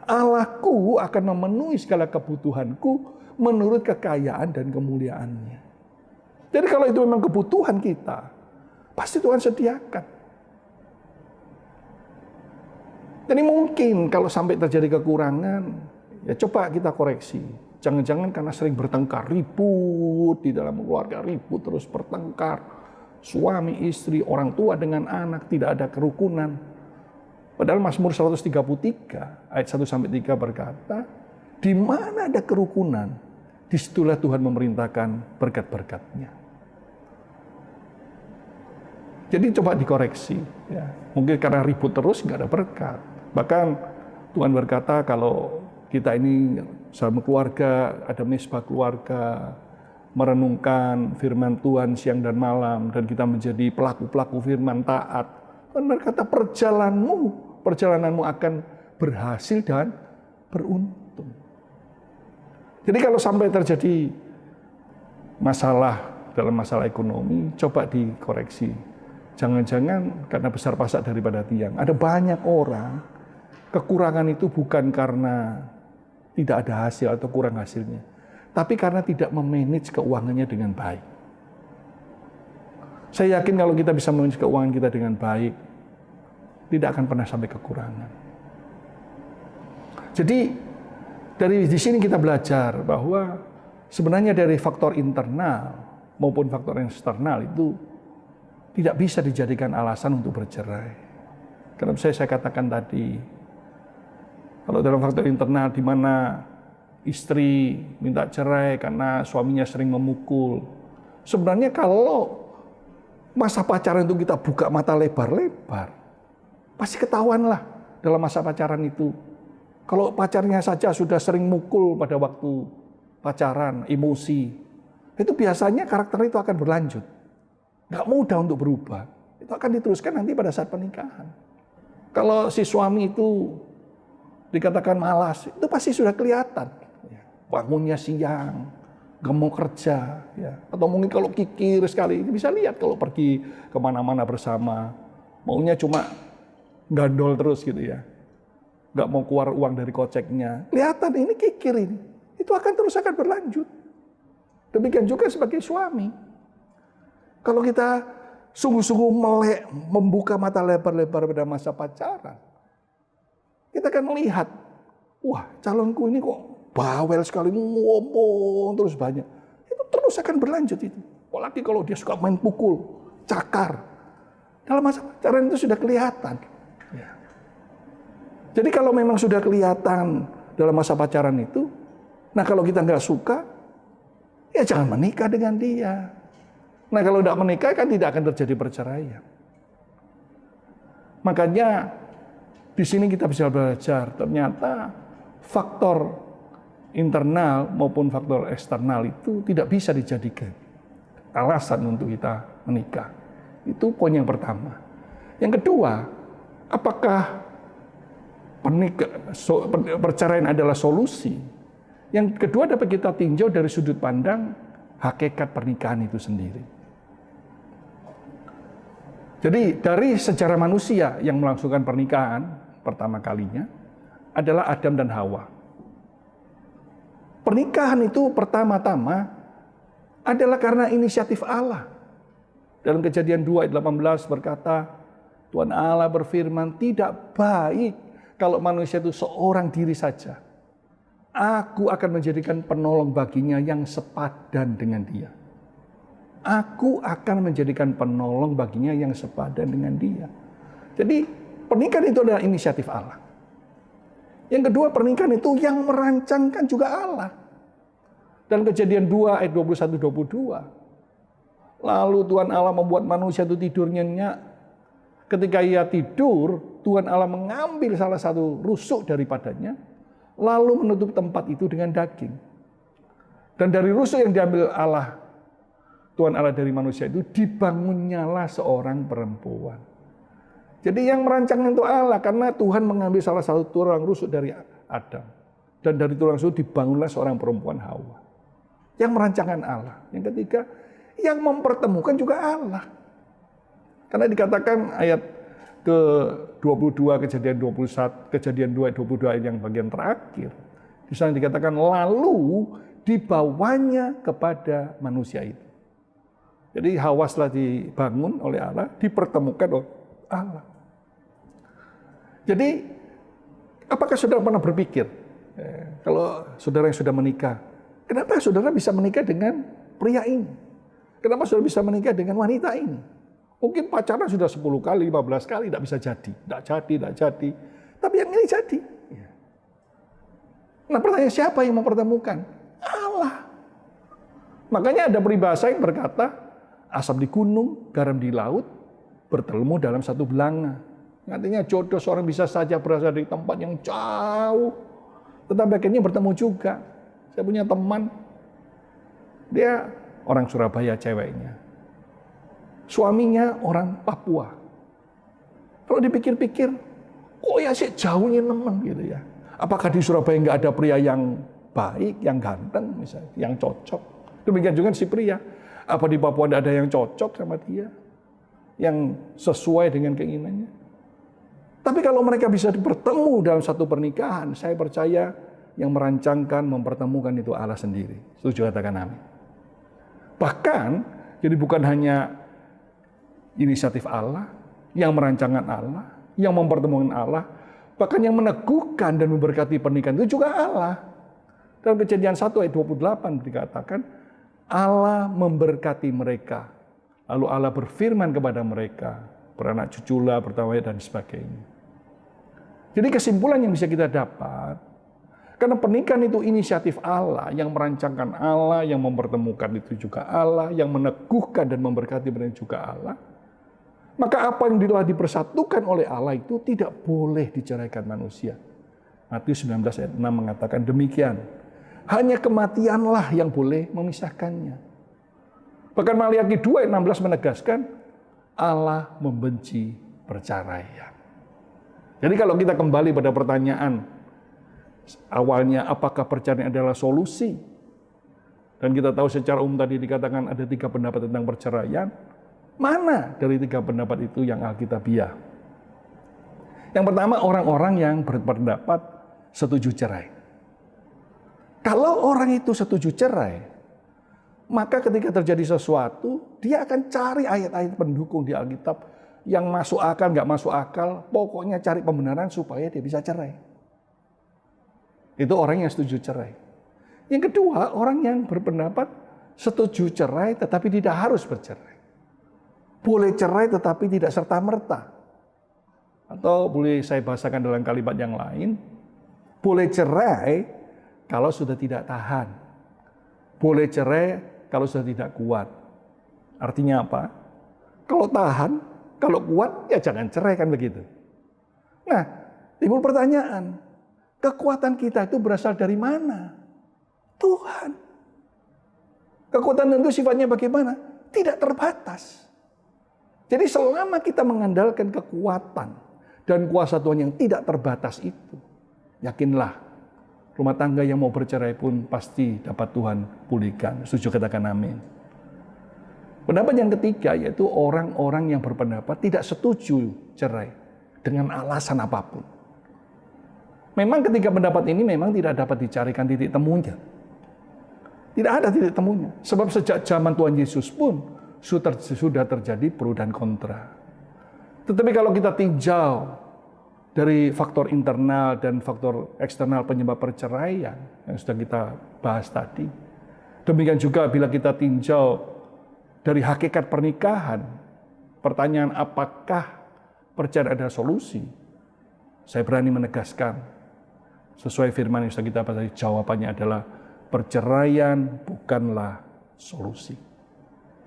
Allahku akan memenuhi segala kebutuhanku menurut kekayaan dan kemuliaannya. Jadi kalau itu memang kebutuhan kita, pasti Tuhan sediakan. Jadi mungkin kalau sampai terjadi kekurangan, ya coba kita koreksi. Jangan-jangan karena sering bertengkar, ribut di dalam keluarga, ribut terus bertengkar. Suami, istri, orang tua dengan anak, tidak ada kerukunan. Padahal Mazmur 133 ayat 1-3 berkata, di mana ada kerukunan, disitulah Tuhan memerintahkan berkat-berkat-Nya. Jadi coba dikoreksi. Ya. Mungkin karena ribut terus nggak ada berkat. Bahkan Tuhan berkata kalau kita ini sama keluarga, ada mesbah keluarga, merenungkan firman Tuhan siang dan malam, dan kita menjadi pelaku-pelaku firman taat. Tuhan berkata perjalananmu akan berhasil dan beruntung. Jadi kalau sampai terjadi masalah dalam masalah ekonomi, coba dikoreksi. Jangan-jangan karena besar pasak daripada tiang. Ada banyak orang, kekurangan itu bukan karena tidak ada hasil atau kurang hasilnya, tapi karena tidak memanage keuangannya dengan baik. Saya yakin kalau kita bisa memanage keuangan kita dengan baik, tidak akan pernah sampai kekurangan. Jadi dari di sini kita belajar bahwa sebenarnya dari faktor internal maupun faktor eksternal itu tidak bisa dijadikan alasan untuk bercerai. Karena saya katakan tadi, kalau dalam faktor internal di mana istri minta cerai karena suaminya sering memukul, sebenarnya kalau masa pacaran itu kita buka mata lebar-lebar, pasti ketahuanlah dalam masa pacaran itu. Kalau pacarnya saja sudah sering mukul pada waktu pacaran, emosi, itu biasanya karakter itu akan berlanjut. Nggak mudah untuk berubah. Itu akan diteruskan nanti pada saat pernikahan. Kalau si suami itu dikatakan malas, itu pasti sudah kelihatan. Bangunnya siang, gak mau kerja. Atau mungkin kalau kikir sekali, bisa lihat kalau pergi kemana-mana bersama. Maunya cuma gandol terus gitu ya. Gak mau keluar uang dari koceknya. Kelihatan ini kikir ini. Itu akan berlanjut. Demikian juga sebagai suami. Kalau kita sungguh-sungguh melek, membuka mata lebar-lebar pada masa pacaran, kita akan melihat, wah calonku ini kok bawel sekali, ngomong terus banyak. Itu terus akan berlanjut itu. Apalagi kalau dia suka main pukul, cakar. Dalam masa pacaran itu sudah kelihatan. Ya. Jadi kalau memang sudah kelihatan dalam masa pacaran itu, nah kalau kita nggak suka, ya jangan menikah dengan dia. Nah kalau tidak menikah kan tidak akan terjadi perceraian. Makanya di sini kita bisa belajar ternyata faktor internal maupun faktor eksternal itu tidak bisa dijadikan alasan untuk kita menikah. Itu poin yang pertama. Yang kedua, apakah perceraian adalah solusi? Yang kedua dapat kita tinjau dari sudut pandang hakikat pernikahan itu sendiri. Jadi dari sejarah manusia yang melangsungkan pernikahan pertama kalinya adalah Adam dan Hawa. Pernikahan itu pertama-tama adalah karena inisiatif Allah. Dalam Kejadian 2 ayat 18 berkata, Tuhan Allah berfirman, tidak baik kalau manusia itu seorang diri saja. Aku akan menjadikan penolong baginya yang sepadan dengan dia. Aku akan menjadikan penolong baginya yang sepadan dengan dia. Jadi pernikahan itu adalah inisiatif Allah. Yang kedua, pernikahan itu yang merancangkan juga Allah. Dalam Kejadian 2 ayat 21-22. Lalu Tuhan Allah membuat manusia itu tidur nyenyak. Ketika ia tidur, Tuhan Allah mengambil salah satu rusuk daripadanya, lalu menutup tempat itu dengan daging. Dan dari rusuk yang diambil Tuhan Allah dari manusia itu, dibangunnyalah seorang perempuan. Jadi yang merancang itu Allah, karena Tuhan mengambil salah satu tulang rusuk dari Adam. Dan dari tulang rusuk dibangunlah seorang perempuan Hawa. Yang merancangkan Allah. Yang ketiga, yang mempertemukan juga Allah. Karena dikatakan ayat ke-22 Kejadian 21, Kejadian 2 ayat 22 ayat yang bagian terakhir. Di sana dikatakan lalu dibawanya kepada manusia itu. Jadi Hawa setelah dibangun oleh Allah, dipertemukan oleh Allah. Jadi, apakah saudara pernah berpikir, kalau saudara yang sudah menikah, kenapa saudara bisa menikah dengan pria ini? Kenapa saudara bisa menikah dengan wanita ini? Mungkin pacaran sudah 10 kali, 15 kali, tidak bisa jadi. Tidak jadi. Tapi yang ini jadi. Nah, pertanyaan siapa yang mempertemukan? Allah. Makanya ada peribahasa yang berkata, asap di gunung, garam di laut, bertemu dalam satu belanga. Artinya jodoh seorang bisa saja berasal dari tempat yang jauh, tetapi akhirnya bertemu juga. Saya punya teman, dia orang Surabaya ceweknya. Suaminya orang Papua. Kalau dipikir-pikir, kok ya sih jauhnya nemen gitu ya. Apakah di Surabaya nggak ada pria yang baik, yang ganteng misalnya, yang cocok? Demikian juga si pria. Apa di Papua tidak ada yang cocok sama dia? Yang sesuai dengan keinginannya? Tapi kalau mereka bisa bertemu dalam satu pernikahan, saya percaya yang merancangkan, mempertemukan itu Allah sendiri. Setuju katakan amin. Bahkan, jadi bukan hanya inisiatif Allah, yang merancangkan Allah, yang mempertemukan Allah, bahkan yang meneguhkan dan memberkati pernikahan itu juga Allah. Dalam Kejadian 1 ayat 28 dikatakan, Allah memberkati mereka. Lalu Allah berfirman kepada mereka, beranak cuculah, bertawai dan sebagainya. Jadi kesimpulan yang bisa kita dapat, karena pernikahan itu inisiatif Allah, yang merancangkan Allah, yang mempertemukan itu juga Allah, yang meneguhkan dan memberkati pernikahan juga Allah. Maka apa yang telah dipersatukan oleh Allah itu tidak boleh diceraikan manusia. Matius 19 ayat 6 mengatakan demikian. Hanya kematianlah yang boleh memisahkannya. Bahkan Maliaki 2 ayat 16 menegaskan, Allah membenci perceraian. Jadi kalau kita kembali pada pertanyaan, awalnya apakah perceraian adalah solusi? Dan kita tahu secara umum tadi dikatakan ada 3 pendapat tentang perceraian. Mana dari 3 pendapat itu yang alkitabiah? Yang pertama, orang-orang yang berpendapat setuju cerai. Kalau orang itu setuju cerai, maka ketika terjadi sesuatu, dia akan cari ayat-ayat pendukung di Alkitab yang masuk akal, nggak masuk akal, pokoknya cari pembenaran supaya dia bisa cerai. Itu orang yang setuju cerai. Yang kedua, orang yang berpendapat setuju cerai tetapi tidak harus bercerai. Boleh cerai tetapi tidak serta-merta. Atau boleh saya bahasakan dalam kalimat yang lain, boleh cerai kalau sudah tidak tahan. Boleh cerai kalau sudah tidak kuat. Artinya apa? Kalau tahan, kalau kuat, ya jangan cerai, kan begitu. Nah, timbul pertanyaan, kekuatan kita itu berasal dari mana? Tuhan. Kekuatan itu sifatnya bagaimana? Tidak terbatas. Jadi selama kita mengandalkan kekuatan dan kuasa Tuhan yang tidak terbatas itu, yakinlah, rumah tangga yang mau bercerai pun pasti dapat Tuhan pulihkan. Setuju katakan amin. Pendapat yang ketiga yaitu orang-orang yang berpendapat tidak setuju cerai dengan alasan apapun. Memang ketiga pendapat ini memang tidak dapat dicarikan titik temunya. Tidak ada titik temunya. Sebab sejak zaman Tuhan Yesus pun sudah terjadi pro dan kontra. Tetapi kalau kita tinjau dari faktor internal dan faktor eksternal penyebab perceraian yang sudah kita bahas tadi. Demikian juga bila kita tinjau dari hakikat pernikahan, pertanyaan apakah perceraian ada solusi? Saya berani menegaskan, sesuai firman yang sudah kita bahas tadi, jawabannya adalah perceraian bukanlah solusi.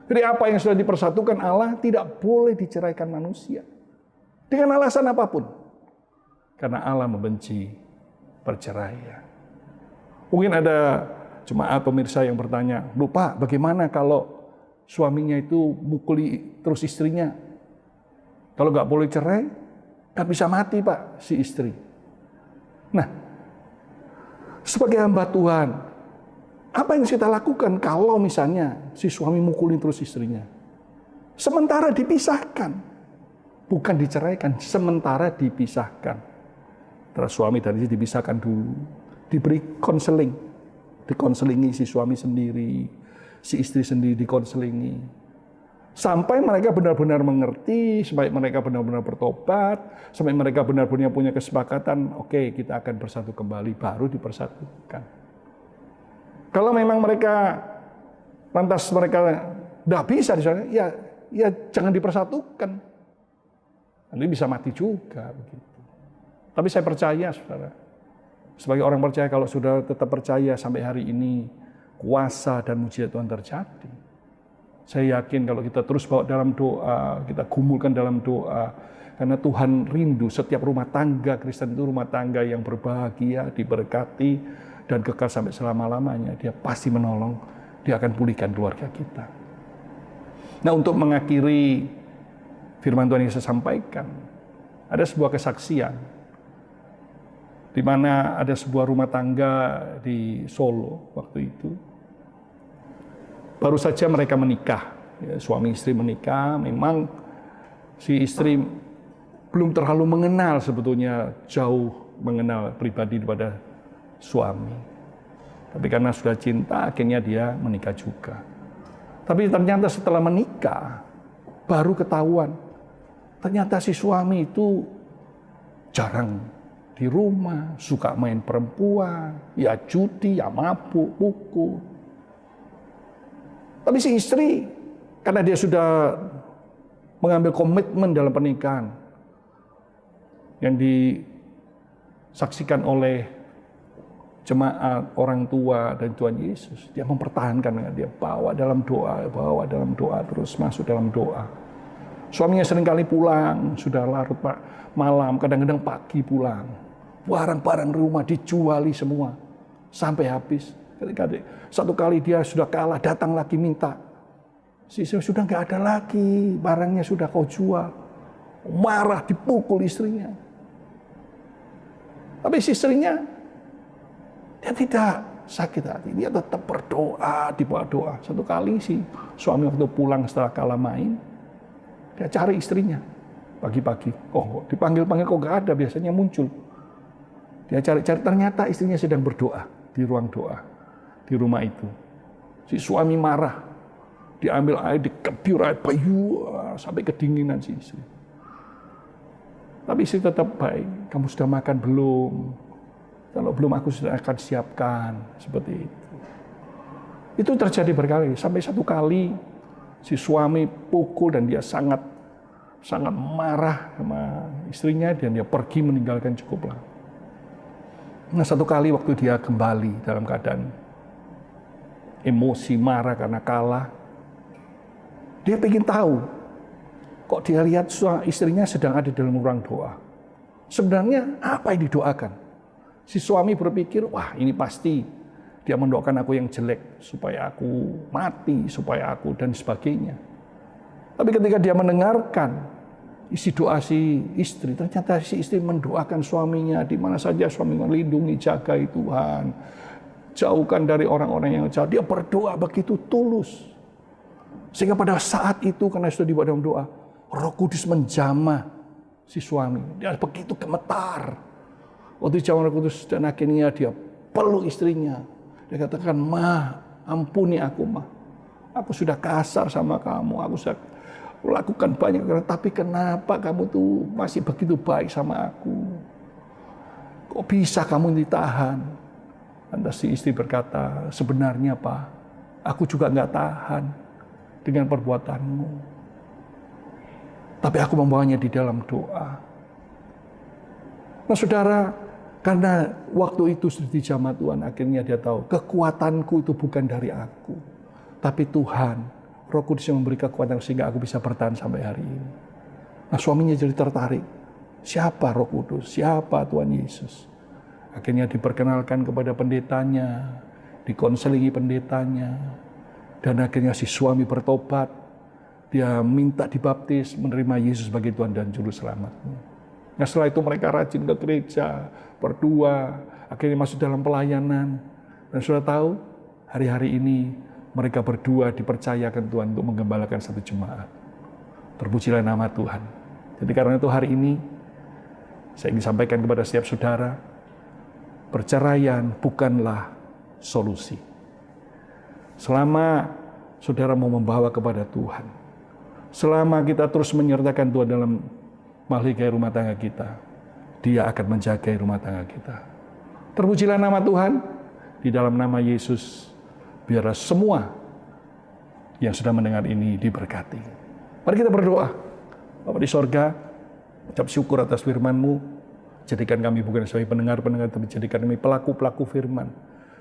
Jadi apa yang sudah dipersatukan Allah tidak boleh diceraikan manusia. Dengan alasan apapun. Karena Allah membenci perceraian. Mungkin ada jemaat pemirsa yang bertanya, "Loh Pak, bagaimana kalau suaminya itu mukuli terus istrinya? Kalau nggak boleh cerai, kan bisa mati Pak si istri." Nah, sebagai hamba Tuhan, apa yang kita lakukan kalau misalnya si suami mukuli terus istrinya? Sementara dipisahkan. Bukan diceraikan, sementara dipisahkan. Terus suami dan istri dipisahkan dulu. Diberi konseling. Dikonselingi si suami sendiri, si istri sendiri dikonselingi. Sampai mereka benar-benar mengerti, sampai mereka benar-benar bertobat, sampai mereka benar-benar punya kesepakatan, oke, kita akan bersatu kembali, baru dipersatukan. Kalau memang mereka lantas mereka tidak bisa di sana, ya jangan dipersatukan. Nanti bisa mati juga begitu. Tapi saya percaya, saudara, sebagai orang percaya, kalau sudah tetap percaya sampai hari ini, kuasa dan mujizat Tuhan terjadi. Saya yakin kalau kita terus bawa dalam doa, kita gumulkan dalam doa, karena Tuhan rindu setiap rumah tangga Kristen itu rumah tangga yang berbahagia, diberkati, dan kekal sampai selama-lamanya. Dia pasti menolong, dia akan pulihkan keluarga kita. Nah, untuk mengakhiri firman Tuhan yang saya sampaikan, ada sebuah kesaksian, di mana ada sebuah rumah tangga di Solo waktu itu. Baru saja mereka menikah, ya, suami istri menikah. Memang si istri belum terlalu mengenal, sebetulnya jauh mengenal pribadi daripada suami. Tapi karena sudah cinta, akhirnya dia menikah juga. Tapi ternyata setelah menikah, baru ketahuan, ternyata si suami itu jarang di rumah, suka main perempuan, ya judi, ya mabuk, pukul. Tapi si istri, karena dia sudah mengambil komitmen dalam pernikahan yang disaksikan oleh jemaat, orang tua, dan Tuhan Yesus, dia mempertahankan, dia bawa dalam doa, terus masuk dalam doa. Suaminya seringkali pulang, sudah larut malam, kadang-kadang pagi pulang. Barang-barang rumah dijuali semua, sampai habis. Ketika satu kali dia sudah kalah, datang lagi minta. Si istri sudah nggak ada lagi, barangnya sudah kau jual. Marah, dipukul istrinya. Tapi si istrinya, dia tidak sakit hati. Dia tetap berdoa, di bawah doa. Satu kali si suami waktu pulang setelah kalah main, dia cari istrinya pagi-pagi. Oh, dipanggil-panggil kok nggak ada, biasanya muncul. Dia cari-cari, ternyata istrinya sedang berdoa di ruang doa. Di rumah itu, si suami marah, diambil air, dikebyur air bayu sampai kedinginan si istri. Tapi istri tetap baik. Kamu sudah makan belum? Kalau belum, aku sudah akan siapkan. Seperti itu. Itu terjadi berkali. Sampai satu kali si suami pukul dan dia sangat marah sama istrinya dan dia pergi meninggalkan cukup lama. Nah, satu kali waktu dia kembali dalam keadaan emosi, marah karena kalah, dia ingin tahu, kok dia lihat istrinya sedang ada dalam ruang doa. Sebenarnya apa yang didoakan? Si suami berpikir, wah ini pasti dia mendoakan aku yang jelek, supaya aku mati, supaya aku, dan sebagainya. Tapi ketika dia mendengarkan isi doa si istri, ternyata si istri mendoakan suaminya, di mana saja suaminya, lindungi, jagai Tuhan, jauhkan dari orang-orang yang jahat. Dia berdoa begitu tulus. Sehingga pada saat itu, karena sudah dibawa dalam doa, Roh Kudus menjamah si suami. Dia begitu gemetar. Waktu dijamah Roh Kudus, dan akhirnya dia peluk istrinya. Dia katakan, "Ma, ampuni aku, Ma. Aku sudah kasar sama kamu. Aku sudah lakukan banyak, tapi kenapa kamu tuh masih begitu baik sama aku? Kok bisa kamu ditahan?" Lantas si istri berkata, "Sebenarnya Pak, aku juga nggak tahan dengan perbuatanmu. Tapi aku membawanya di dalam doa." Nah saudara, karena waktu itu sudah dijamah Tuhan, akhirnya dia tahu, kekuatanku itu bukan dari aku, tapi Tuhan, Roh Kudus yang memberi kekuatan sehingga aku bisa bertahan sampai hari ini. Nah suaminya jadi tertarik. Siapa Roh Kudus? Siapa Tuhan Yesus? Akhirnya diperkenalkan kepada pendetanya, dikonselingi pendetanya, dan akhirnya si suami bertobat. Dia minta dibaptis, menerima Yesus sebagai Tuhan dan Juru Selamatnya. Nah setelah itu mereka rajin ke gereja, berdoa, akhirnya masuk dalam pelayanan. Dan sudah tahu, hari-hari ini mereka berdua dipercayakan Tuhan untuk menggembalakan satu jemaat. Terpujilah nama Tuhan. Jadi karena itu hari ini, saya ingin sampaikan kepada setiap saudara, perceraian bukanlah solusi. Selama saudara mau membawa kepada Tuhan, Selama kita terus menyertakan Tuhan dalam mahligai rumah tangga kita, Dia akan menjaga rumah tangga kita. Terpujilah nama Tuhan, di dalam nama Yesus, biarlah semua yang sudah mendengar ini diberkati. Mari kita berdoa. Bapa di sorga, ucap syukur atas firman-Mu. Jadikan kami bukan sebagai pendengar-pendengar, tapi jadikan kami pelaku-pelaku firman.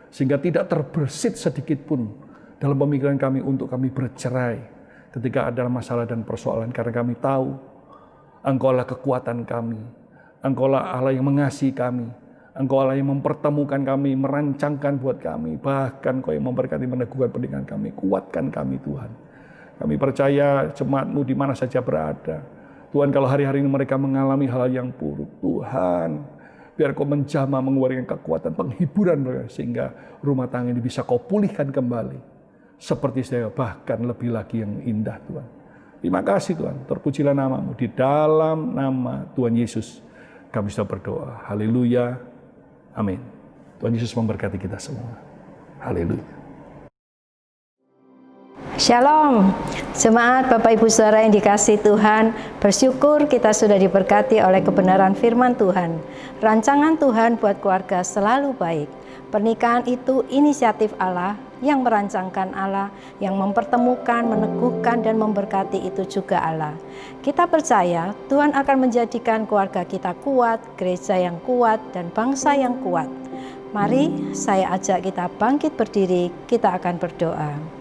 Sehingga tidak terbersit sedikit pun dalam pemikiran kami untuk kami bercerai ketika ada masalah dan persoalan, karena kami tahu Engkaulah kekuatan kami, Engkaulah Allah yang mengasihi kami, Engkau Allah yang mempertemukan kami, merancangkan buat kami, bahkan Engkau yang memberkati meneguhkan pernikahan kami. Kuatkan kami Tuhan. Kami percaya jemaat-Mu di mana saja berada, Tuhan, kalau hari-hari ini mereka mengalami hal yang buruk, Tuhan, biar Kau menjamah, mengeluarkan kekuatan, penghiburan mereka, sehingga rumah tangga ini bisa Kau pulihkan kembali seperti saya, bahkan lebih lagi yang indah, Tuhan. Terima kasih Tuhan, terpujilah nama-Mu. Di dalam nama Tuhan Yesus kami sudah berdoa. Haleluya, amin. Tuhan Yesus memberkati kita semua. Haleluya. Shalom, jemaat Bapak Ibu Saudara yang dikasihi Tuhan, bersyukur kita sudah diberkati oleh kebenaran firman Tuhan. Rancangan Tuhan buat keluarga selalu baik. Pernikahan itu inisiatif Allah, yang merancangkan Allah, yang mempertemukan, meneguhkan, dan memberkati itu juga Allah. Kita percaya Tuhan akan menjadikan keluarga kita kuat, gereja yang kuat, dan bangsa yang kuat. Mari saya ajak kita bangkit berdiri, kita akan berdoa.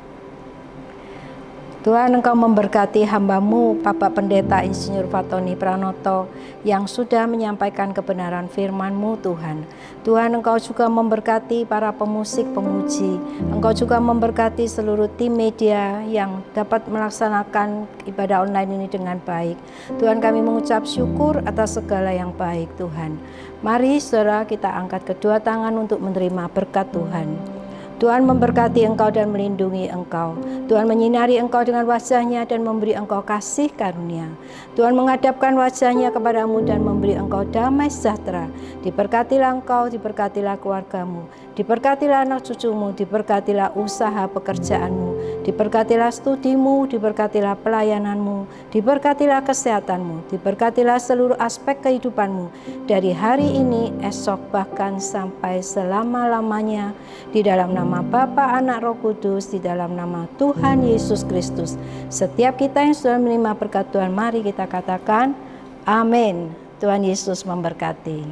Tuhan, Engkau memberkati hamba-Mu, Bapak Pendeta Insinyur Fatoni Pranoto, yang sudah menyampaikan kebenaran firman-Mu, Tuhan. Tuhan, Engkau juga memberkati para pemusik, pemuji. Engkau juga memberkati seluruh tim media yang dapat melaksanakan ibadah online ini dengan baik. Tuhan, kami mengucap syukur atas segala yang baik, Tuhan. Mari, saudara, kita angkat kedua tangan untuk menerima berkat Tuhan. Tuhan memberkati engkau dan melindungi engkau. Tuhan menyinari engkau dengan wajah-Nya dan memberi engkau kasih karunia. Tuhan menghadapkan wajah-Nya kepadamu dan memberi engkau damai sejahtera. Diberkatilah engkau, diberkatilah keluargamu, diberkatilah anak cucumu, diberkatilah usaha pekerjaanmu, diberkatilah studimu, diberkatilah pelayananmu, diberkatilah kesehatanmu, diberkatilah seluruh aspek kehidupanmu dari hari ini, esok, bahkan sampai selama-lamanya, di dalam nama Bapa, Anak, Roh Kudus, di dalam nama Tuhan Yesus Kristus. Setiap kita yang sudah menerima berkat Tuhan, mari kita katakan amin. Tuhan Yesus memberkati.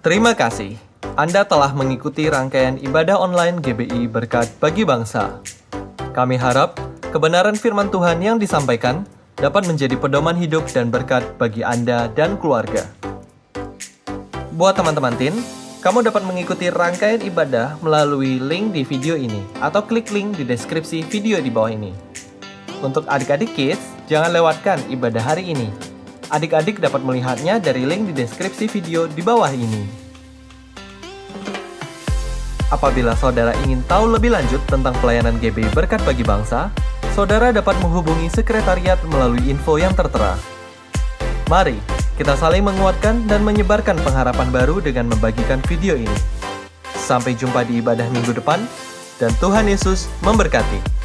Terima kasih. Anda telah mengikuti rangkaian ibadah online GBI Berkat Bagi Bangsa. Kami harap kebenaran firman Tuhan yang disampaikan dapat menjadi pedoman hidup dan berkat bagi Anda dan keluarga. Buat teman-teman Tin, kamu dapat mengikuti rangkaian ibadah melalui link di video ini atau klik link di deskripsi video di bawah ini. Untuk adik-adik kids, jangan lewatkan ibadah hari ini. Adik-adik dapat melihatnya dari link di deskripsi video di bawah ini. Apabila saudara ingin tahu lebih lanjut tentang pelayanan GBI Berkat Bagi Bangsa, saudara dapat menghubungi sekretariat melalui info yang tertera. Mari kita saling menguatkan dan menyebarkan pengharapan baru dengan membagikan video ini. Sampai jumpa di ibadah minggu depan, dan Tuhan Yesus memberkati.